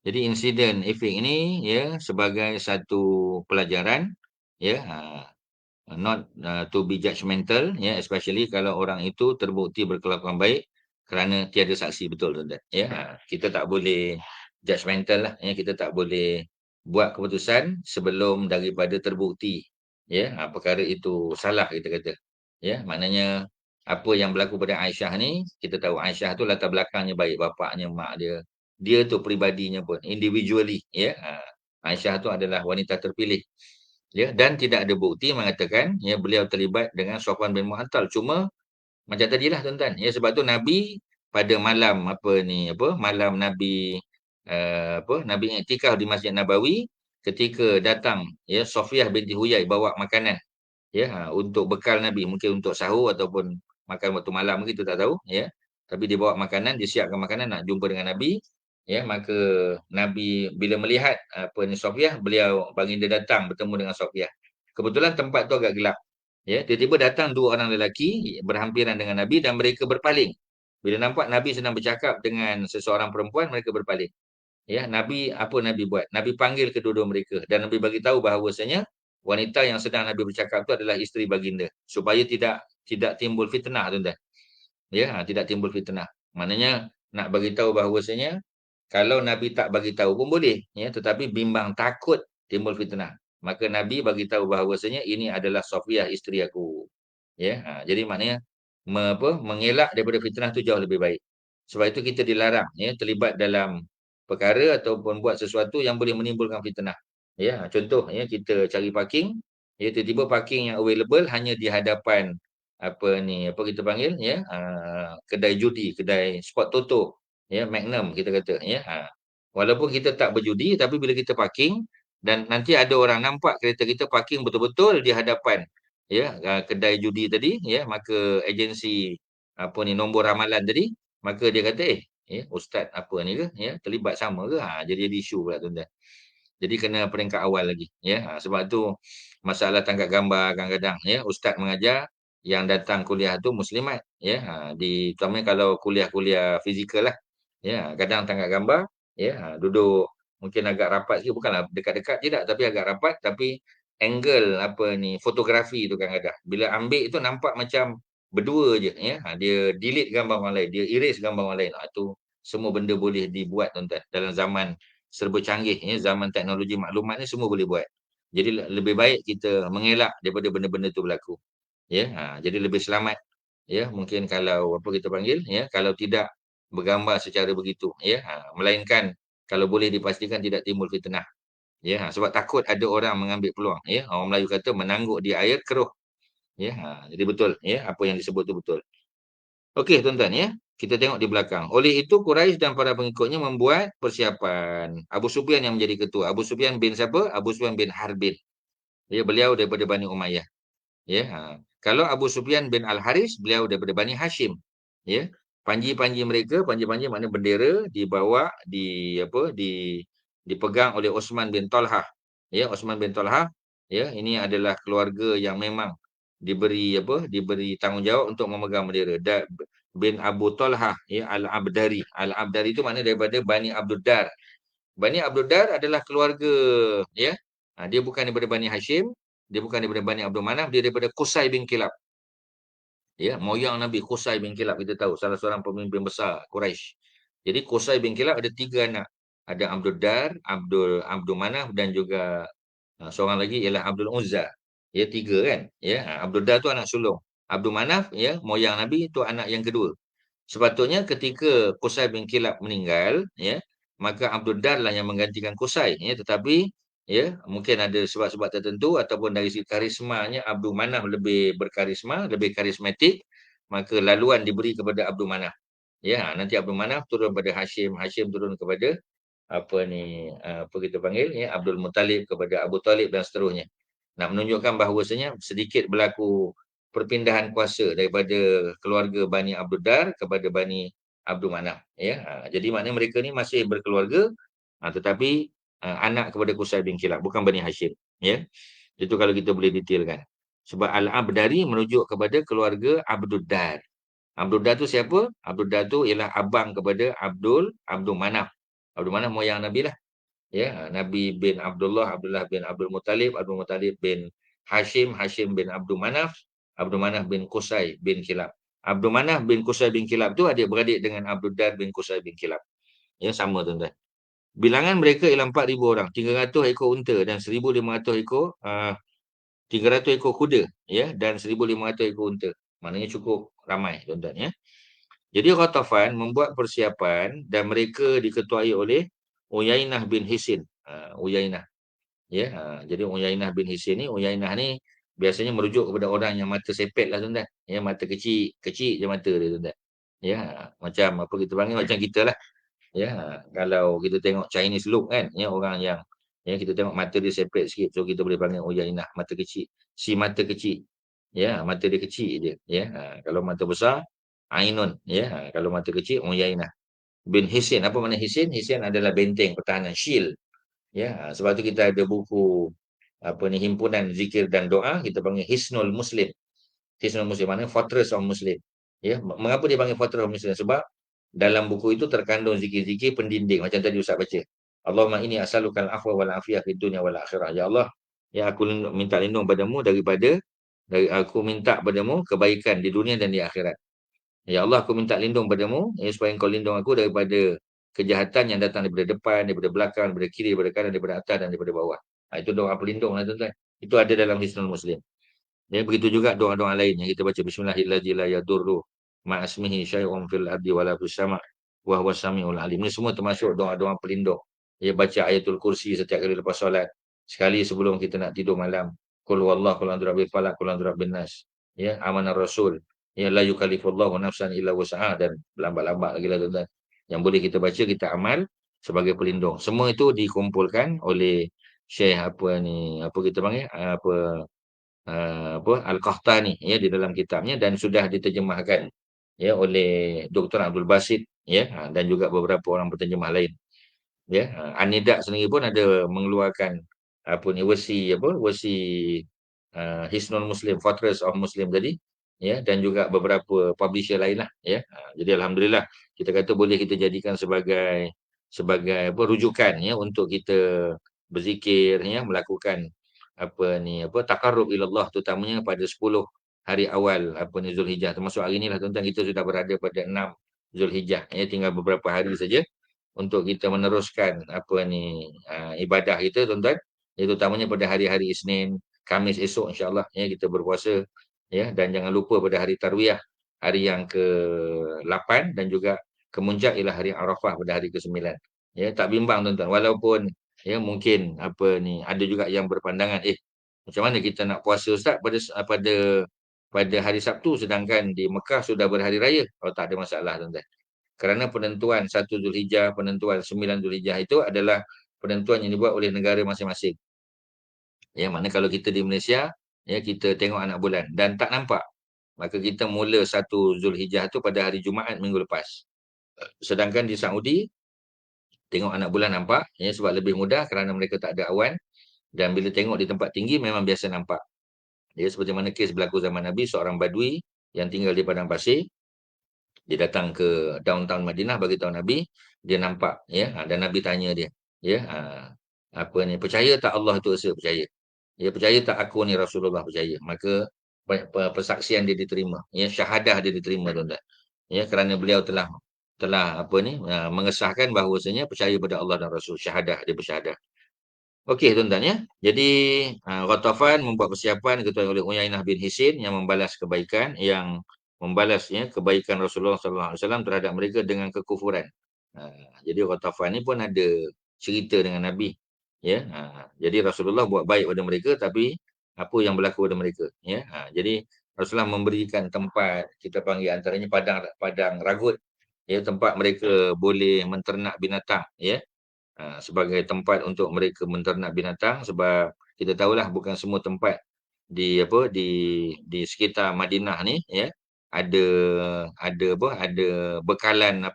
jadi insiden efek ini ya sebagai satu pelajaran ya, not to be judgmental ya, especially kalau orang itu terbukti berkelakuan baik kerana tiada saksi, betul tuan-tuan ya. Kita tak boleh judgmental lah ya, kita tak boleh buat keputusan sebelum daripada terbukti ya, perkara itu salah kita kata ya. Maknanya apa yang berlaku pada Aisyah ni, kita tahu Aisyah tu latar belakangnya baik, bapaknya, mak dia tu peribadinya pun individually ya. Aisyah tu adalah wanita terpilih ya, dan tidak ada bukti mengatakan ya beliau terlibat dengan Safwan bin Mu'attal. Cuma macam tadilah tuan-tuan ya, sebab tu Nabi pada malam malam Nabi Nabi iktikaf di Masjid Nabawi, ketika datang ya Safiyah binti Huyai bawa makanan ya, untuk bekal Nabi, mungkin untuk sahur ataupun makan waktu malam, kita tak tahu ya. Tapi dia bawa makanan, dia siapkan makanan nak jumpa dengan Nabi ya. Maka Nabi bila melihat Safiyah, beliau baginda datang bertemu dengan Safiyah. Kebetulan tempat tu agak gelap ya. Tiba-tiba datang dua orang lelaki berhampiran dengan Nabi dan mereka berpaling. Bila nampak Nabi sedang bercakap dengan seseorang perempuan, mereka berpaling. Ya, Nabi buat? Nabi panggil kedua-dua mereka dan Nabi bagi tahu bahawasanya wanita yang sedang Nabi bercakap itu adalah isteri baginda, supaya tidak timbul fitnah, tuan-tuan. Ya, tidak timbul fitnah. Maknanya nak bagi tahu bahawasanya kalau Nabi tak bagi tahu pun boleh ya, tetapi bimbang takut timbul fitnah, maka Nabi bagi tahu bahawasanya ini adalah Safiyah isteri aku. Ya, jadi maknanya mengelak daripada fitnah tu jauh lebih baik. Sebab itu kita dilarang ya terlibat dalam perkara ataupun buat sesuatu yang boleh menimbulkan fitnah. Ya, contoh ya, kita cari parking, ya tiba-tiba parking yang available hanya di hadapan apa kita panggil ya, kedai judi, kedai spot toto, ya Magnum kita kata ya. Walaupun kita tak berjudi, tapi bila kita parking dan nanti ada orang nampak kereta kita parking betul-betul di hadapan ya, kedai judi tadi ya, maka agensi nombor ramalan tadi, maka dia kata ustaz apa ni ke ya, terlibat sama ke, jadi isu pula tuan-tuan. Jadi kena peringkat awal lagi ya. Sebab tu masalah tangkap gambar kadang-kadang ya, ustaz mengajar yang datang kuliah tu muslimat ya, terutamanya kalau kuliah-kuliah fizikal lah ya, kadang tangkap gambar ya, duduk mungkin agak rapat sikit, bukanlah dekat-dekat tidak, tapi agak rapat, tapi angle fotografi tu kadang-kadang bila ambil itu nampak macam berdua je ya. Dia delete gambar orang lain, dia erase gambar orang lain. Tu semua benda boleh dibuat tuan-tuan dalam zaman serba canggih ya, zaman teknologi maklumat ni semua boleh buat. Jadi lebih baik kita mengelak daripada benda-benda tu berlaku ya. Jadi lebih selamat ya, mungkin kalau kita panggil ya, kalau tidak bergambar secara begitu ya, melainkan kalau boleh dipastikan tidak timbul fitnah ya. Sebab takut ada orang mengambil peluang ya. Orang Melayu kata menangguk di air keruh ya. Jadi betul ya, apa yang disebut tu betul. Okey tuan-tuan ya, kita tengok di belakang. Oleh itu Quraisy dan para pengikutnya membuat persiapan. Abu Sufyan yang menjadi ketua. Abu Sufyan bin siapa? Abu Sufyan bin Harbin. Ya, beliau daripada Bani Umayyah. Ya, kalau Abu Sufyan bin Al Haris, beliau daripada Bani Hashim. Ya. Panji-panji mereka, panji-panji makna bendera dibawa dipegang oleh Osman bin Talhah. Ya, Osman bin Talhah ya, ini adalah keluarga yang memang diberi tanggungjawab untuk memegang bendera. Bin Abu Talhah ya, Al-Abdari. Al-Abdari itu makna daripada Bani Abdul Dar. Bani Abdul Dar adalah keluarga ya. Dia bukan daripada Bani Hashim, dia bukan daripada Bani Abdul Manaf, dia daripada Qusay bin Kilab. Ya, moyang Nabi Qusay bin Kilab kita tahu, salah seorang pemimpin besar Quraisy. Jadi Qusay bin Kilab ada 3 anak. Ada Abdul Dar, Abdul Manaf dan juga seorang lagi ialah Abdul Uzza. Ya, 3 kan. Ya, Abdul Dar tu anak sulung. Abdul Manaf ya, moyang Nabi tu anak yang kedua. Sepatutnya ketika Qusay bin Kilab meninggal ya, maka Abdul Dar lah yang menggantikan Qusay ya, tetapi ya, mungkin ada sebab-sebab tertentu ataupun dari segi karismanya Abdul Manaf lebih berkarisma, lebih karismatik, maka laluan diberi kepada Abdul Manaf. Ya, nanti Abdul Manaf turun kepada Hashim, Hashim turun kepada apa ni, apa kita panggil ya, Abdul Muttalib kepada Abu Talib dan seterusnya. Nak menunjukkan bahawasanya sedikit berlaku perpindahan kuasa daripada keluarga Bani Abdul Dar kepada Bani Abdul Manaf ya. Jadi maknanya mereka ni masih berkeluarga, tetapi anak kepada Qusay bin Kilab, bukan Bani Hashim ya. Itu kalau kita boleh detailkan. Sebab Al-Abdari merujuk kepada keluarga Abdul Dar. Abdul Dar tu siapa? Abdul Dar tu ialah abang kepada Abdul Manaf. Abdul Manaf moyang Nabi lah. Ya, Nabi bin Abdullah, Abdullah bin Abdul Muttalib, Abdul Muttalib bin Hashim, Hashim bin Abdul Manaf, Abdul Manaf bin Qusay bin Kilab. Abdul Manaf bin Qusay bin Kilab tu adik-beradik dengan Abdul Dar bin Qusay bin Kilab. Ya, sama tuan-tuan. Bilangan mereka ialah 4,000 orang, 300 ekor unta dan 1,500 ekor 300 ekor kuda ya, dan 1,500 ekor unta. Maknanya cukup ramai tuan-tuan ya. Jadi Ghatafan membuat persiapan dan mereka diketuai oleh Uyainah bin Hisin. Uyainah ya. Jadi Uyainah bin Hisin ni, Uyainah ni biasanya merujuk kepada orang yang mata sepet lah tuan-tuan. Ya, mata kecil, kecil je mata dia tuan-tuan. Ya, macam apa kita panggil, macam kita lah. Ya, kalau kita tengok Chinese look kan, ya, orang yang ya, kita tengok mata dia separate sikit, so kita boleh panggil Uyainah, mata kecil. Si mata kecil. Ya, mata dia kecil dia. Ya, kalau mata besar Ainun. Ya, kalau mata kecil Uyainah bin Hisin. Apa makna Hisin? Hisin adalah benteng pertahanan, shield. Ya, sebab tu kita ada buku apa ni, himpunan zikir dan doa, kita panggil Hisnul Muslim. Hisnul Muslim maknanya Fortress of Muslim. Ya, mengapa dia panggil Fortress of Muslim? Sebab dalam buku itu terkandung zikir-zikir pendinding macam tadi Ustaz baca. Allahumma inni as'alukal afwa wal afiyah fid dunya wal akhirah. Ya Allah, ya aku minta lindung padamu dari aku minta padamu kebaikan di dunia dan di akhirat. Ya Allah, aku minta lindung padamu ya, supaya engkau lindung aku daripada kejahatan yang datang daripada depan, daripada belakang, daripada kiri, daripada kanan, daripada atas dan daripada bawah. Itu doa pelindung lah tuan-tuan. Itu ada dalam Hisnul Muslim. Ya, begitu juga doa-doa lain yang kita baca, bismillahirrahmanirrahim la yadurru ma'asmihi syai'un fil ardi wala fis sama' wa huwas samiul alim. Ini semua termasuk doa-doa pelindung. Ya, baca ayatul kursi setiap kali lepas solat. Sekali sebelum kita nak tidur malam. Qul huwallahu qul a'udzu birabbil falaq qul a'udzu birabbin nas. Ya, amanar rasul. Ya, la yukallifullahu nafsan illa wus'aha, dan lambat-lambat lagi lah tuan-tuan. Yang boleh kita baca, kita amal sebagai pelindung. Semua itu dikumpulkan oleh Syekh apa ni, apa kita panggil, Al-Qahtani ya, di dalam kitabnya, dan sudah diterjemahkan ya oleh Dr. Abdul Basit ya, dan juga beberapa orang penterjemah lain ya. An-Nida sendiri pun ada mengeluarkan apa ni, versi Hisnul Muslim, Fortress of Muslim tadi ya, dan juga beberapa publisher lain lah ya. Jadi alhamdulillah kita kata boleh kita jadikan sebagai apa, rujukan ya untuk kita berzikir ya, melakukan apa ni, apa, taqarrub ilallah, terutamanya pada 10 hari awal apa ni, Zulhijjah, termasuk hari inilah tuan-tuan, kita sudah berada pada 6 Zulhijjah ya, tinggal beberapa hari saja untuk kita meneruskan apa ni, ibadah kita tuan-tuan, ya, terutamanya pada hari-hari Isnin, Khamis esok insya-Allah ya, kita berpuasa ya, dan jangan lupa pada hari Tarwiyah, hari yang ke-8, dan juga kemuncak ialah hari Arafah pada hari ke-9. Ya, tak bimbang tuan-tuan, walaupun ya mungkin apa ni, ada juga yang berpandangan, macam mana kita nak puasa Ustaz pada hari Sabtu sedangkan di Mekah sudah berhari raya? Oh, tak ada masalah tuan-tuan. Kerana penentuan 1 Zulhijjah, penentuan 9 Zulhijjah itu adalah penentuan yang dibuat oleh negara masing-masing. Ya, mana kalau kita di Malaysia, ya, kita tengok anak bulan dan tak nampak, maka kita mula 1 Zulhijjah tu pada hari Jumaat minggu lepas. Sedangkan di Saudi, tengok anak bulan nampak, ya, sebab lebih mudah kerana mereka tak ada awan, dan bila tengok di tempat tinggi memang biasa nampak. Ya, seperti mana kes berlaku zaman Nabi, seorang badui yang tinggal di padang pasir, dia datang ke downtown Madinah bagi tahu Nabi, dia nampak ya, dan Nabi tanya dia, ya, apa ni, percaya tak Allah itu esa? Percaya. Ya, percaya tak aku ni Rasulullah? Percaya. Maka persaksian dia diterima, ya, syahadah dia diterima tuan-tuan. Ya, kerana beliau telah apa ni, mengesahkan bahawasanya percaya pada Allah dan Rasul, syahadah, dia bersyahadah. Okey tuan-tuan ya. Jadi Ghatafan membuat persiapan diketuai oleh Uyainah bin Hisin yang membalas kebaikan, yang membalasnya kebaikan Rasulullah sallallahu alaihi wasallam terhadap mereka dengan kekufuran. Jadi Ghatafan ni pun ada cerita dengan Nabi Ya, jadi Rasulullah buat baik pada mereka, tapi apa yang berlaku pada mereka, ya. Jadi Rasulullah memberikan tempat, kita panggil antaranya padang padang ragut, ya, tempat mereka boleh menternak binatang, ya. Sebagai tempat untuk mereka menternak binatang, sebab kita tahulah bukan semua tempat di sekitar Madinah ni, ya, ada ada bekalan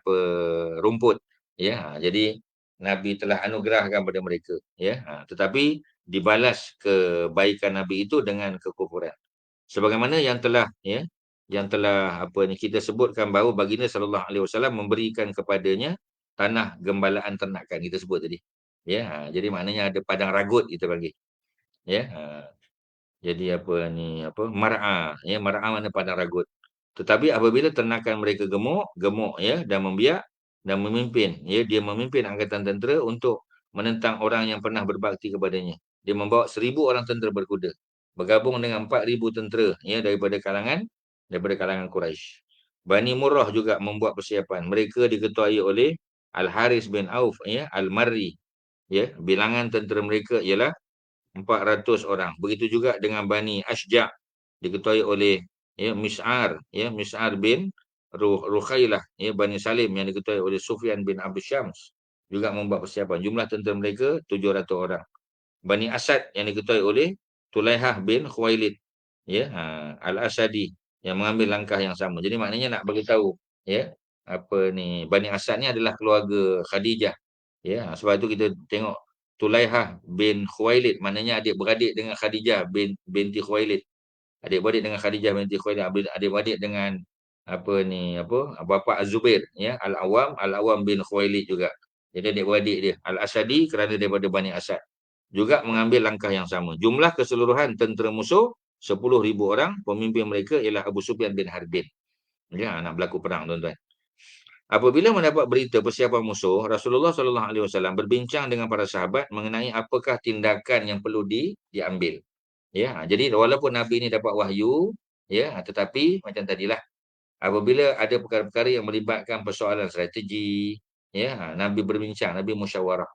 rumput, ya. Jadi Nabi telah anugerahkan pada mereka, ya. Tetapi dibalas kebaikan Nabi itu dengan kekufuran. Sebagaimana yang telah kita sebutkan bahawa baginda sallallahu alaihi wasallam memberikan kepadanya tanah gembalaan ternakan, kita sebut tadi. Ya, jadi maknanya ada padang ragut kita panggil. Ya, jadi mar'a, ya, mar'a mana padang ragut. Tetapi apabila ternakan mereka gemuk, ya, dan membiak dan memimpin, ya, dia memimpin angkatan tentera untuk menentang orang yang pernah berbakti kepadanya. Dia membawa 1,000 orang tentera berkuda, bergabung dengan 4,000 tentera, ya, daripada kalangan Quraisy. Bani Murrah juga membuat persiapan. Mereka diketuai oleh Al-Haris bin Auf, ya, Al-Marri, ya. Bilangan tentera mereka ialah 400 orang. Begitu juga dengan Bani Ashja', diketuai oleh, ya, Mis'ar bin Rukhailah, ya, Bani Salim yang diketuai oleh Sufyan bin Abdul Syams juga membuat persiapan. Jumlah tentera mereka 700 orang. Bani Asad yang diketuai oleh Tulaihah bin Khuwailid, ya, Al-Asadi, yang mengambil langkah yang sama. Jadi maknanya nak bagi tahu, ya, Bani Asad ni adalah keluarga Khadijah, ya. Sebab itu kita tengok Tulaihah bin Khuwailid, maknanya adik-beradik dengan Khadijah binti Khuwailid. Adik-beradik dengan Khadijah binti Khuwailid, adik-beradik dengan bapa Az-Zubair, ya, Al-Awwam bin Khuwailid juga. Jadi adik-beradik dia. Al-Asadi kerana daripada Bani Asad. Juga mengambil langkah yang sama. Jumlah keseluruhan tentera musuh 10,000 orang, pemimpin mereka ialah Abu Sufyan bin Harbin. Ya, nak berlaku perang, tuan-tuan. Apabila mendapat berita persiapan musuh, Rasulullah SAW berbincang dengan para sahabat mengenai apakah tindakan yang perlu diambil. Ya, jadi walaupun Nabi ini dapat wahyu, ya, tetapi macam tadilah, apabila ada perkara-perkara yang melibatkan persoalan strategi, ya, Nabi berbincang, Nabi musyawarah.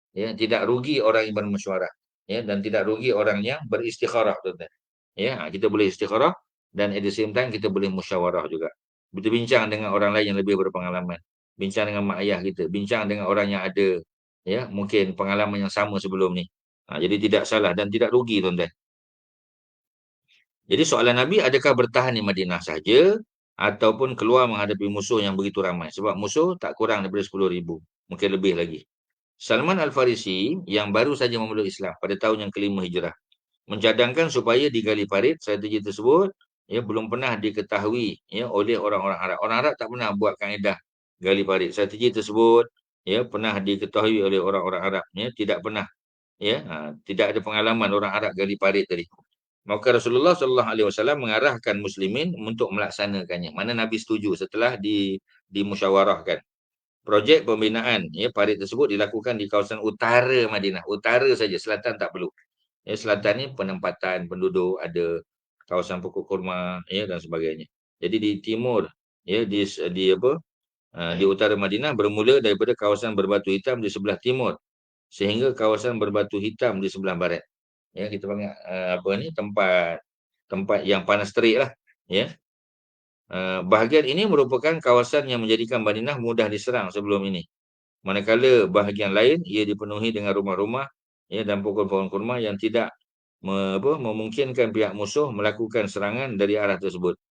Ya, tidak rugi orang yang bermesyuarah, ya, dan tidak rugi orang yang beristikharah, tuan-tuan. Ya, kita boleh istikharah dan at the same time kita boleh musyawarah juga. Berbincang dengan orang lain yang lebih berpengalaman. Bincang dengan mak ayah kita, bincang dengan orang yang ada, ya, mungkin pengalaman yang sama sebelum ni. Jadi tidak salah dan tidak rugi, tuan-tuan. Jadi soalan Nabi, adakah bertahan di Madinah saja ataupun keluar menghadapi musuh yang begitu ramai? Sebab musuh tak kurang daripada 10,000, mungkin lebih lagi. Salman Al-Farisi yang baru saja memeluk Islam pada tahun yang kelima Hijrah mencadangkan supaya digali parit. Strategi tersebut, ya, belum pernah diketahui, ya, oleh orang-orang Arab. Orang Arab tak pernah buat kaedah gali parit. Strategi tersebut, ya, pernah diketahui oleh orang-orang Arab, ya, tidak pernah, ya, tidak ada pengalaman orang Arab gali parit tadi. Maka Rasulullah SAW mengarahkan muslimin untuk melaksanakannya. Mana Nabi setuju setelah dimusyawarahkan. Projek pembinaan, ya, parit tersebut dilakukan di kawasan utara Madinah. Utara saja, selatan tak perlu. Ya, selatan ni penempatan penduduk, ada kawasan pokok kurma, ya, dan sebagainya. Jadi di timur, ya, di utara Madinah bermula daripada kawasan berbatu hitam di sebelah timur sehingga kawasan berbatu hitam di sebelah barat. Ya, kita panggil tempat yang panas terik lah, ya. Bahagian ini merupakan kawasan yang menjadikan Madinah mudah diserang sebelum ini. Manakala bahagian lain ia dipenuhi dengan rumah-rumah, ya, dan pohon-pohon kurma yang tidak memungkinkan pihak musuh melakukan serangan dari arah tersebut.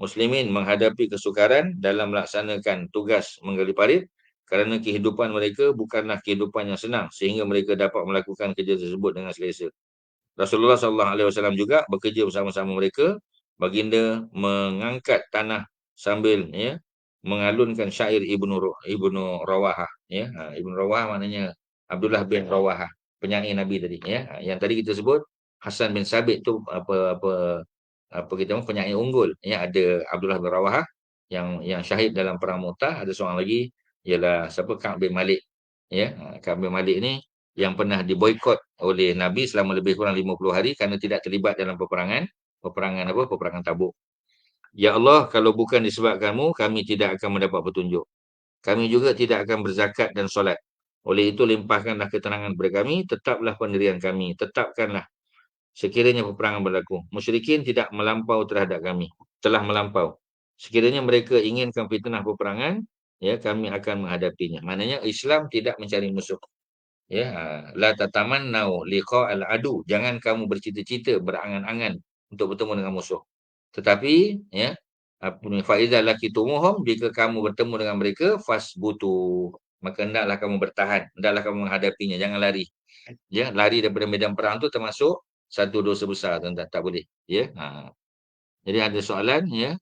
Muslimin menghadapi kesukaran dalam melaksanakan tugas menggali parit kerana kehidupan mereka bukanlah kehidupan yang senang sehingga mereka dapat melakukan kerja tersebut dengan selesa. Rasulullah SAW juga bekerja bersama-sama mereka. Baginda mengangkat tanah sambil, ya, mengalunkan syair Ibnu Rawahah, ya. Ibnu Rawahah maknanya Abdullah bin Rawahah, penyair Nabi tadi, ya. Yang tadi kita sebut Hasan bin Sabit tu penyair unggul, ya. Ada Abdullah bin Rawahah yang syahid dalam perang Mu'tah. Ada seorang lagi ialah siapa, Ka'ab bin Malik, ya. Ka'ab bin Malik ni yang pernah diboikot oleh Nabi selama lebih kurang 50 hari kerana tidak terlibat dalam peperangan Tabuk. Ya Allah, kalau bukan disebabkanmu, kami tidak akan mendapat petunjuk. Kami juga tidak akan berzakat dan solat. Oleh itu limpahkanlah keterangan kepada kami, tetaplah pendirian kami, tetapkanlah sekiranya peperangan berlaku. Musyrikin tidak melampau terhadap kami, telah melampau. Sekiranya mereka inginkan fitnah peperangan, ya kami akan menghadapinya. Maknanya Islam tidak mencari musuh. Ya, la tatamannau liqa'al adu. Jangan kamu bercita-cita, berangan-angan untuk bertemu dengan musuh. Tetapi, ya, apa ni, fa iza laqitumuhum, jika kamu bertemu dengan mereka, fasbutu. Maka hendaklah kamu bertahan, hendaklah kamu menghadapinya, jangan lari. Ya, lari daripada medan perang tu termasuk satu dosa besar, tuan-tuan, tak boleh. Ya, jadi ada soalan, ya.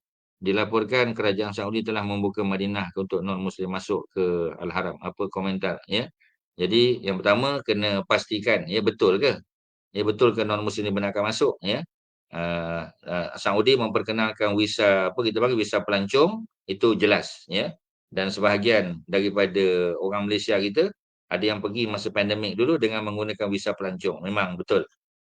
Dilaporkan kerajaan Saudi telah membuka Madinah untuk non-Muslim masuk ke Al-Haram. Apa komentar? Ya. Jadi yang pertama kena pastikan, ya betul ke? Ya betul ke non-Muslim dibenarkan masuk? Ya. Saudi memperkenalkan visa, apa kita panggil, visa pelancong, itu jelas. Ya. Dan sebahagian daripada orang Malaysia kita, ada yang pergi masa pandemik dulu dengan menggunakan visa pelancong. Memang betul.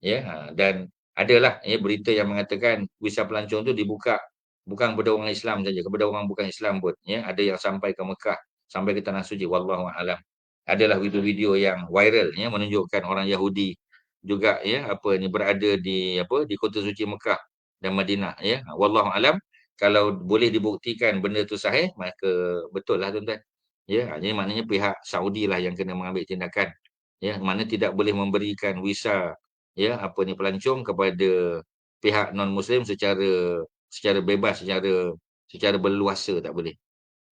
Ya, dan adalah ya berita yang mengatakan visa pelancong tu dibuka bukan kepada orang Islam saja, kepada orang bukan Islam pun, ya. Ada yang sampai ke Mekah, sampai ke tanah suci, wallahu alam. Adalah video-video yang viral, ya, menunjukkan orang Yahudi juga, ya, apa ni, berada di apa, di kota suci Mekah dan Madinah, ya. Wallahu alam. Kalau boleh dibuktikan benda tu sahih, maka betul lah, tuan-tuan. Ya, jadi maknanya pihak Saudi lah yang kena mengambil tindakan. Ya, mana tidak boleh memberikan visa, ya, apa ni, pelancong kepada pihak non muslim secara secara bebas, secara berluasa, tak boleh.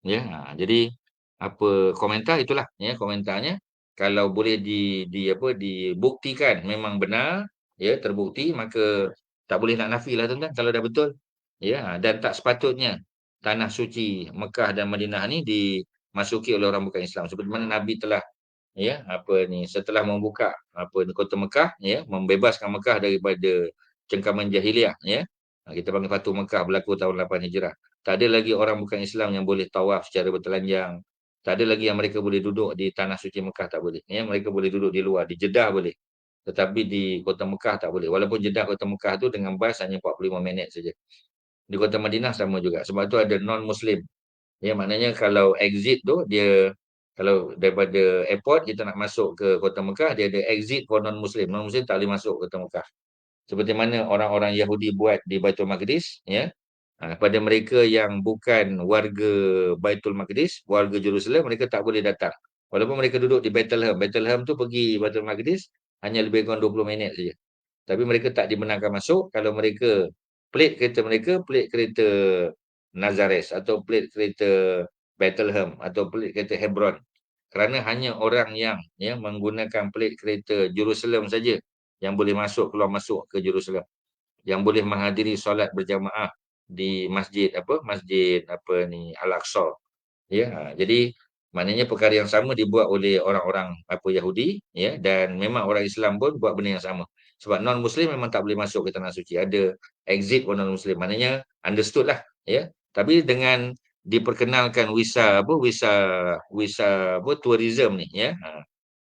Ya, jadi apa komentar itulah, ya, komentarnya. Kalau boleh di apa, dibuktikan memang benar, ya, terbukti, maka tak boleh nak nafilah, tuan-tuan, kalau dah betul. Ya, dan tak sepatutnya tanah suci Mekah dan Madinah ni dimasuki oleh orang bukan Islam. Seperti mana Nabi telah, ya, apa ni, setelah membuka apa ni, kota Mekah, ya, membebaskan Mekah daripada cengkaman jahiliah, ya. Kita panggil Fatu Mekah, berlaku tahun 8 Hijrah. Tak ada lagi orang bukan Islam yang boleh tawaf secara bertelanjang. Tak ada lagi yang mereka boleh duduk di tanah suci Mekah, tak boleh. Ya, mereka boleh duduk di luar, di Jeddah boleh. Tetapi di kota Mekah tak boleh. Walaupun Jeddah kota Mekah tu dengan bas hanya 45 minit saja. Di kota Madinah sama juga. Sebab tu ada non-Muslim. Ya, maknanya kalau exit tu dia, kalau daripada airport kita nak masuk ke kota Mekah, dia ada exit for non-Muslim. Non-Muslim tak boleh masuk kota Mekah. Seperti mana orang-orang Yahudi buat di Baitul Maqdis, ya. Pada mereka yang bukan warga Baitul Maqdis, warga Jerusalem, mereka tak boleh datang. Walaupun mereka duduk di Bethlehem. Bethlehem tu pergi Baitul Maqdis hanya lebih kurang 20 minit saja. Tapi mereka tak dibenarkan masuk kalau mereka, plate kereta Nazareth, atau plate kereta Bethlehem, atau plate kereta Hebron. Kerana hanya orang yang, ya, menggunakan plate kereta Jerusalem saja yang boleh masuk, keluar masuk ke Jerusalem, yang boleh menghadiri solat berjamaah di masjid apa ni, Al-Aqsa. Ya, jadi maknanya perkara yang sama dibuat oleh orang-orang apa Yahudi, ya, dan memang orang Islam pun buat benda yang sama. Sebab non muslim memang tak boleh masuk ke tanah suci. Ada exit for non muslim. Maknanya understood lah, ya. Tapi dengan diperkenalkan visa apa, tourism ni, ya.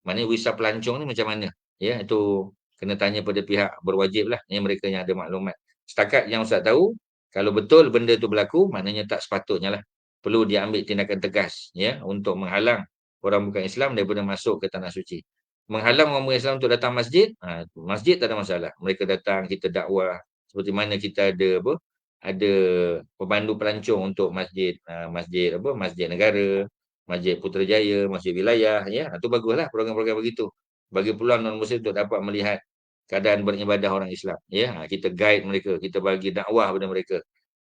Maknanya visa pelancong ni macam mana? Ya, itu kena tanya pada pihak berwajib lah, ya, mereka yang ada maklumat. Setakat yang Ustaz tahu, kalau betul benda tu berlaku, maknanya tak sepatutnya lah. Perlu diambil tindakan tegas, ya, untuk menghalang orang bukan Islam daripada masuk ke tanah suci. Menghalang orang bukan Islam untuk datang masjid, masjid tak ada masalah. Mereka datang, kita dakwah. Seperti mana kita ada apa? Ada pemandu pelancong untuk masjid, Masjid Negara, Masjid Putrajaya, Masjid Wilayah, ya. Itu baguslah program-program begitu. Bagi peluang non-Muslim untuk dapat melihat keadaan beribadah orang Islam, ya. Kita guide mereka, kita bagi dakwah kepada mereka.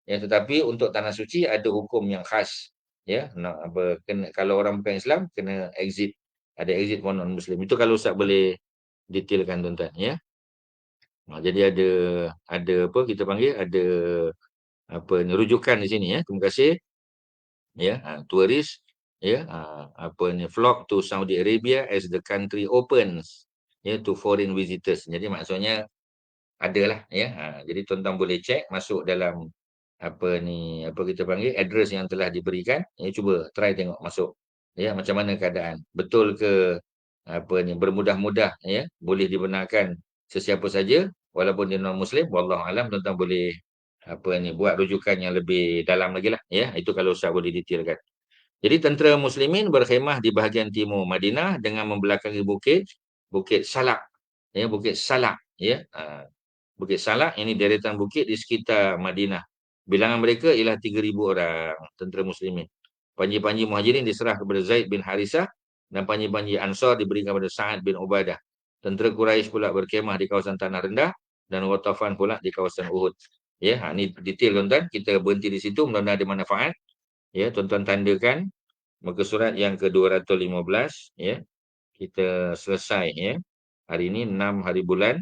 Ya, tetapi untuk tanah suci ada hukum yang khas, ya. Kalau orang bukan Islam kena exit, ada exit for non-Muslim. Itu kalau Ustaz boleh detailkan, tuan-tuan, ya. Jadi ada apa kita panggil, ada apa ni, rujukan di sini, ya. Terima kasih, ya. Turis, ya, apa ni, flock to Saudi Arabia as the country opens, ya, to foreign visitors. Jadi maksudnya adalah, ya. Jadi tuan-tuan boleh cek masuk dalam apa ni, apa kita panggil, address yang telah diberikan, ya, cuba try tengok masuk, ya, macam mana keadaan, betul ke apa ni, bermudah-mudah, ya, boleh dibenarkan sesiapa saja walaupun dia non muslim. Wallahu alam, tuan-tuan boleh apa ni, buat rujukan yang lebih dalam lagi lah, ya. Itu kalau Ustaz boleh detailkan. Jadi tentera muslimin berkhemah di bahagian timur Madinah dengan membelakangi Bukit Salak. Ya, Bukit Salak. Ya, Bukit Salak ini deretan bukit di sekitar Madinah. Bilangan mereka ialah 3,000 orang tentera muslimin. Panji-panji muhajirin diserah kepada Zaid bin Harisah dan panji-panji Ansar diberikan kepada Sa'ad bin Ubadah. Tentera Quraisy pula berkemah di kawasan Tanah Rendah dan Watafan pula di kawasan Uhud. Ya, ini detail tuan-tuan. Kita berhenti di situ, mudah-mudahan ada manfaat. Ya, tuan-tuan tandakan muka surat yang ke-215, ya. Kita selesai, ya. Hari ini 6 hari bulan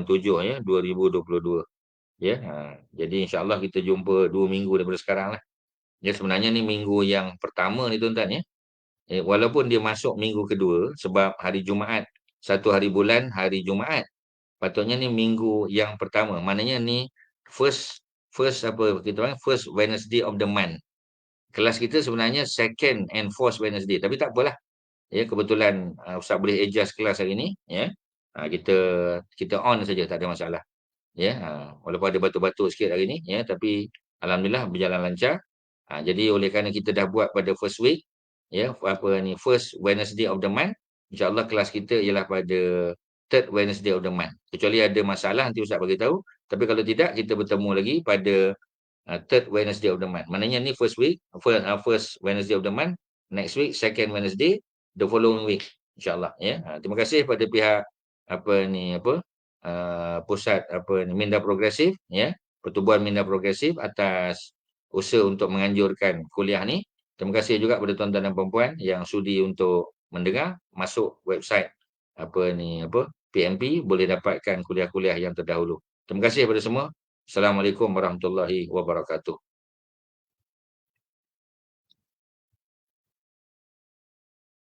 7, ya, 2022. Ya, jadi insya-Allah kita jumpa 2 minggu daripada sekarang lah. Ya, sebenarnya ni minggu yang pertama ni tuan-tuan, ya. Walaupun dia masuk minggu kedua sebab hari Jumaat, satu hari bulan hari Jumaat. Patutnya ni minggu yang pertama. Maknanya ni first first apa kita panggil first Wednesday of the month. Kelas kita sebenarnya second and fourth Wednesday, tapi tak apalah. Ya, kebetulan Ustaz boleh adjust kelas hari ni, ya. Kita kita on saja, tak ada masalah. Ya, walaupun ada batuk-batuk sikit hari ni, ya, tapi alhamdulillah berjalan lancar. Jadi oleh kerana kita dah buat pada first week, ya, apa ni first Wednesday of the month, insya-Allah kelas kita ialah pada third Wednesday of the month. Kecuali ada masalah nanti Ustaz bagi tahu, tapi kalau tidak kita bertemu lagi pada third Wednesday of the month. Maknanya ni first week, first Wednesday of the month, next week second Wednesday, the following week insya-Allah, ya. Terima kasih pada pihak apa ni apa pusat apa ni Minda Progresif, ya. Pertubuhan Minda Progresif atas usaha untuk menganjurkan kuliah ni. Terima kasih juga kepada tuan-tuan dan puan-puan yang sudi untuk mendengar, masuk website apa ni apa PMP boleh dapatkan kuliah-kuliah yang terdahulu. Terima kasih kepada semua. Assalamualaikum warahmatullahi wabarakatuh.